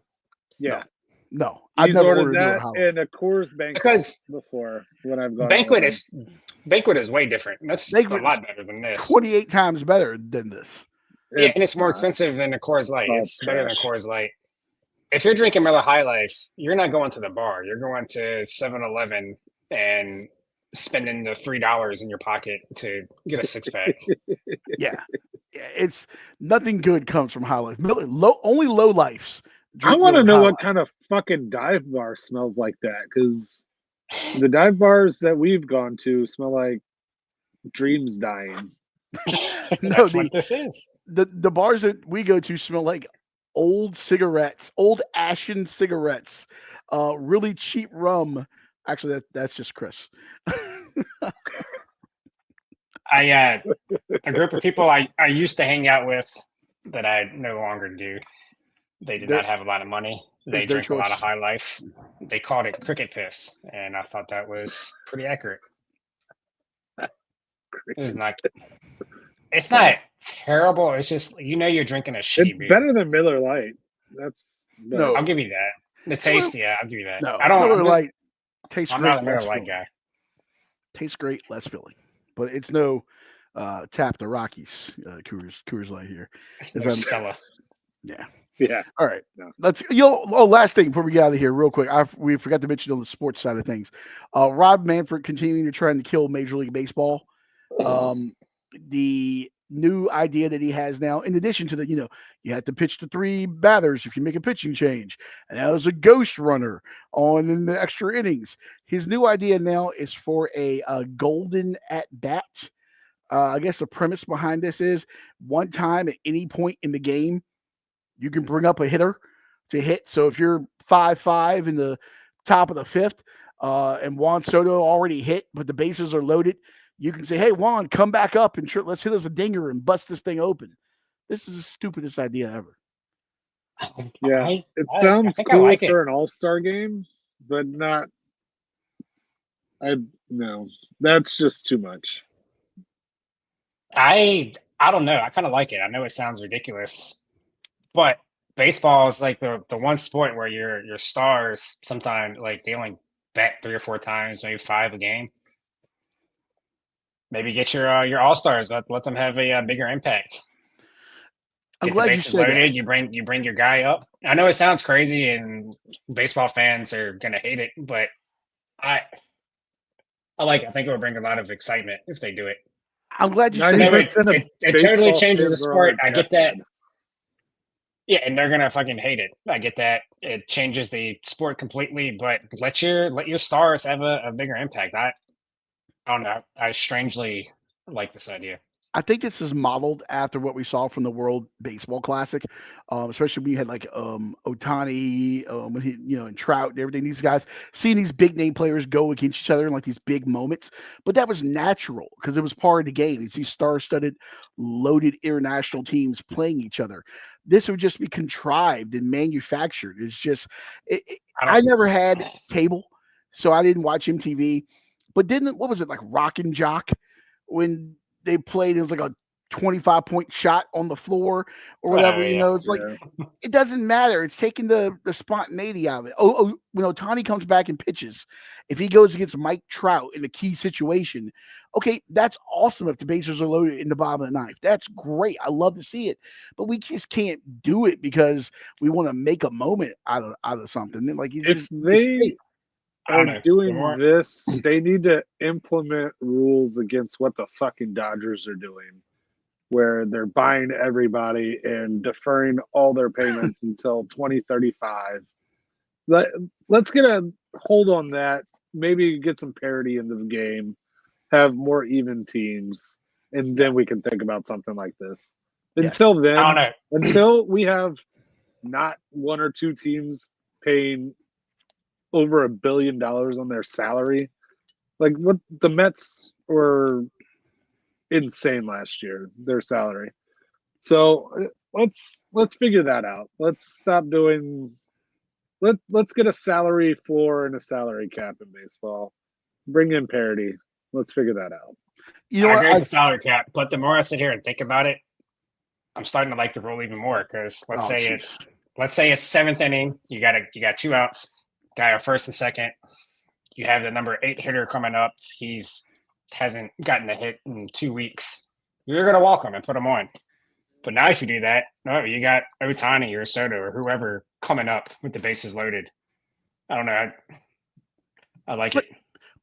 [SPEAKER 2] Yeah.
[SPEAKER 1] No,
[SPEAKER 2] I've never ordered that in a Coors Banquet
[SPEAKER 3] because
[SPEAKER 2] before when I've gone.
[SPEAKER 3] Banquet is way different. That's a lot better than this.
[SPEAKER 1] 28 times better than this.
[SPEAKER 3] Yeah, and it's more expensive than a Coors Light. It's better than Coors Light. If you're drinking Miller High Life, you're not going to the bar. You're going to 7-Eleven and spending the $3 in your pocket to get a 6-pack.
[SPEAKER 1] Yeah, it's nothing good comes from High Life. Miller, only low lifes.
[SPEAKER 2] I want to know what kind of fucking dive bar smells like that, because the dive bars that we've gone to smell like dreams dying.
[SPEAKER 3] That's what this is.
[SPEAKER 1] the bars that we go to smell like old cigarettes, old ashen cigarettes, really cheap rum. Actually, that's just Chris.
[SPEAKER 3] A group of people I used to hang out with that I no longer do. They did
[SPEAKER 1] They're-
[SPEAKER 3] not have a lot of money. They
[SPEAKER 1] it's their
[SPEAKER 3] drink a lot of
[SPEAKER 1] choice.
[SPEAKER 3] high life. They called it cricket piss, and I thought that was pretty accurate. It's not. It's not terrible. It's just you're drinking a shitty
[SPEAKER 2] It's
[SPEAKER 3] beer.
[SPEAKER 2] better than Miller Lite.
[SPEAKER 1] No.
[SPEAKER 3] I'll give you that. The taste, yeah, I'll give you that.
[SPEAKER 1] No,
[SPEAKER 3] I don't.
[SPEAKER 1] Miller Lite tastes
[SPEAKER 3] I'm
[SPEAKER 1] great.
[SPEAKER 3] not a Miller
[SPEAKER 1] less
[SPEAKER 3] Lite
[SPEAKER 1] filling.
[SPEAKER 3] guy.
[SPEAKER 1] Tastes great, less filling. But it's no tap the Rockies Coors Light here.
[SPEAKER 3] It's
[SPEAKER 1] If
[SPEAKER 3] no
[SPEAKER 1] I'm-
[SPEAKER 3] Stella.
[SPEAKER 1] Yeah.
[SPEAKER 2] Yeah.
[SPEAKER 1] All right.
[SPEAKER 2] No.
[SPEAKER 1] Let's. Last thing before we get out of here, real quick. We forgot to mention on the sports side of things. Rob Manfred continuing to try to kill Major League Baseball. The new idea that he has now, in addition to the, you have to pitch to 3 batters if you make a pitching change, and that was a ghost runner on in the extra innings. His new idea now is for a golden at bat. I guess the premise behind this is one time at any point in the game, you can bring up a hitter to hit. So if you're 5-5 in the top of the 5th, and Juan Soto already hit, but the bases are loaded, you can say, "Hey, Juan, come back up and let's hit us a dinger and bust this thing open." This is the stupidest idea ever.
[SPEAKER 2] Yeah.
[SPEAKER 3] I
[SPEAKER 2] Sounds
[SPEAKER 3] think I
[SPEAKER 2] cool
[SPEAKER 3] like it.
[SPEAKER 2] for an all-star game, but not. No, that's just too much.
[SPEAKER 3] I don't know. I kind of like it. I know it sounds ridiculous, but baseball is like the one sport where your stars sometimes like they only bat 3 or 4 times, maybe 5 a game. Maybe get your all stars, but let them have a bigger impact.
[SPEAKER 1] I'm
[SPEAKER 3] Get the
[SPEAKER 1] glad you
[SPEAKER 3] bases
[SPEAKER 1] said that.
[SPEAKER 3] loaded. You bring your guy up. I know it sounds crazy, and baseball fans are gonna hate it, but I like it. I think it would bring a lot of excitement if they do it.
[SPEAKER 1] I'm glad you said
[SPEAKER 3] No,
[SPEAKER 1] that.
[SPEAKER 2] 90% of
[SPEAKER 3] it totally
[SPEAKER 2] baseball
[SPEAKER 3] changes the
[SPEAKER 2] fans are on
[SPEAKER 3] sport.
[SPEAKER 2] their
[SPEAKER 3] I get that.
[SPEAKER 2] deathbed.
[SPEAKER 3] Yeah, and they're gonna fucking hate it. I get that. It changes the sport completely, but let your stars have a bigger impact. I don't know. I strangely like this idea.
[SPEAKER 1] I think this is modeled after what we saw from the World Baseball Classic, especially when you had like Otani, when he, and Trout and everything. These guys seeing these big name players go against each other in like these big moments, but that was natural because it was part of the game. It's these star-studded, loaded international teams playing each other. This would just be contrived and manufactured. It's just, I never had cable, so I didn't watch MTV. But what was it like, Rock and Jock, when they played, it was like a 25-point shot on the floor or whatever.
[SPEAKER 3] Yeah.
[SPEAKER 1] It's like it doesn't matter. It's taking the spontaneity out of it. When Otani comes back and pitches, if he goes against Mike Trout in a key situation, okay, that's awesome. If the bases are loaded in the bottom of the ninth, that's great. I love to see it, but we just can't do it because we want to make a moment out of something. Like
[SPEAKER 2] If they
[SPEAKER 3] I don't
[SPEAKER 2] are
[SPEAKER 3] know.
[SPEAKER 2] doing this, they need to implement rules against what the fucking Dodgers are doing, where they're buying everybody and deferring all their payments until 2035. Let's get a hold on that. Maybe get some parity in the game, have more even teams, and then we can think about something like this. Until then,
[SPEAKER 3] I don't know.
[SPEAKER 2] until we have not 1 or 2 teams paying over $1 billion on their salary. Like what the Mets were insane last year, their salary. So let's figure that out. Let's stop doing let's get a salary floor and a salary cap in baseball. Bring in parity. Let's figure that out.
[SPEAKER 3] I agree with the salary cap, but the more I sit here and think about it, I'm starting to like the rule even more because let's say it's 7th inning, you got 2 outs. Guy are first and second. You have the number 8 hitter coming up. Hasn't gotten a hit in 2 weeks. You're gonna walk him and put him on. But now if you do that, no, you got Otani or Soto or whoever coming up with the bases loaded. I don't know. I like it.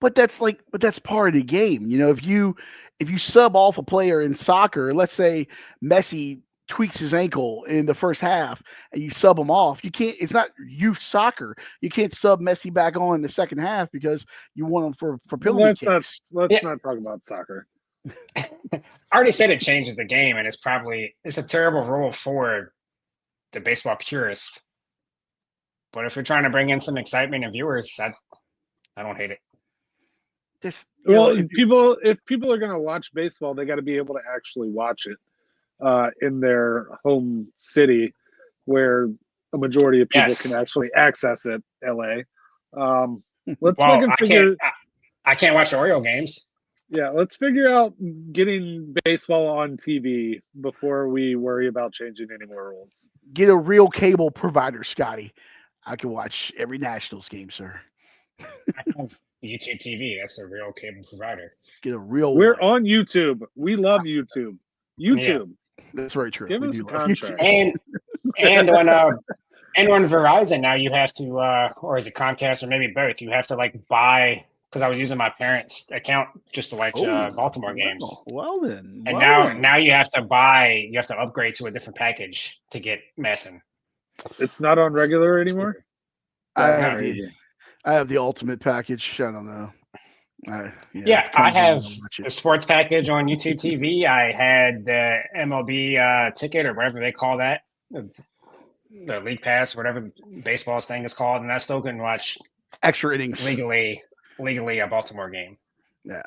[SPEAKER 1] But that's part of the game. If you sub off a player in soccer, let's say Messi tweaks his ankle in the first half and you sub him off, you can't. It's not youth soccer. You can't sub Messi back on in the second half because you want him for penalty kicks.
[SPEAKER 2] Let's not talk about soccer.
[SPEAKER 3] I already said it changes the game, and it's a terrible rule for the baseball purist. But if you're trying to bring in some excitement and viewers, I don't hate it.
[SPEAKER 1] Just
[SPEAKER 2] Well, if people are going to watch baseball, they got to be able to actually watch it in their home city, where a majority of people can actually access it. LA. Let's
[SPEAKER 3] Well,
[SPEAKER 2] fucking figure.
[SPEAKER 3] I can't watch the Oriole games.
[SPEAKER 2] Yeah, let's figure out getting baseball on TV before we worry about changing any more rules.
[SPEAKER 1] get a real cable provider, Scotty. I can watch every Nationals game, sir.
[SPEAKER 3] I have YouTube TV. That's a real cable provider.
[SPEAKER 1] Get a real.
[SPEAKER 2] We're
[SPEAKER 1] one.
[SPEAKER 2] on YouTube. We love YouTube. YouTube.
[SPEAKER 1] That's very true.
[SPEAKER 2] Give
[SPEAKER 1] We
[SPEAKER 2] us
[SPEAKER 1] do
[SPEAKER 2] a
[SPEAKER 1] love YouTube.
[SPEAKER 2] contract.
[SPEAKER 3] And on Verizon now you have to, or is it Comcast or maybe both? You have to like buy, because I was using my parents' account just to watch Baltimore games.
[SPEAKER 1] Well then.
[SPEAKER 3] And now you have to upgrade to a different package to get Messin.
[SPEAKER 2] It's not on regular anymore.
[SPEAKER 1] I have the ultimate package. I don't know.
[SPEAKER 3] I have the sports package on YouTube TV. I had the MLB ticket or whatever they call that, the League Pass, whatever baseball's thing is called, and I still couldn't watch
[SPEAKER 1] extra innings
[SPEAKER 3] legally a Baltimore game.
[SPEAKER 1] Yeah,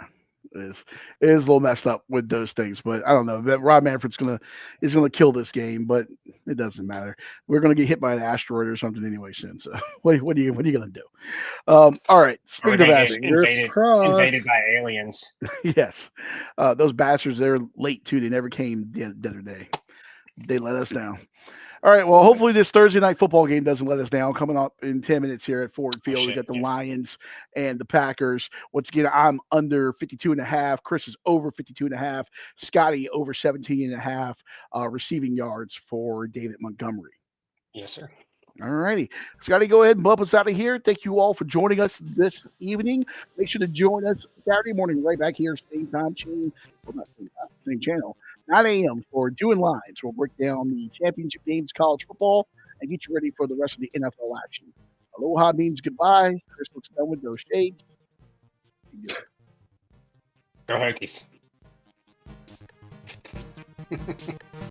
[SPEAKER 1] it is a little messed up with those things, but I don't know. Rob Manfred's is gonna kill this game, but it doesn't matter. We're gonna get hit by an asteroid or something anyway soon. So what are you gonna do? All right. Speaking of
[SPEAKER 3] invaded by aliens.
[SPEAKER 1] Yes, those bastards. They're late too. They never came the other day. They let us down. All right. Well, hopefully this Thursday night football game doesn't let us down. Coming up in 10 minutes here at Ford Field, we got the Lions and the Packers. Once again, I'm under 52.5. Chris is over 52.5. Scotty over 17.5 receiving yards for David Montgomery.
[SPEAKER 3] Yes, sir.
[SPEAKER 1] All righty. Scotty, go ahead and bump us out of here. Thank you all for joining us this evening. Make sure to join us Saturday morning right back here, same time, same channel. 9 a.m. for Doing Lines. We'll break down the championship games, college football, and get you ready for the rest of the NFL action. Aloha means goodbye. Chris looks done with those shades.
[SPEAKER 3] Go Hokies.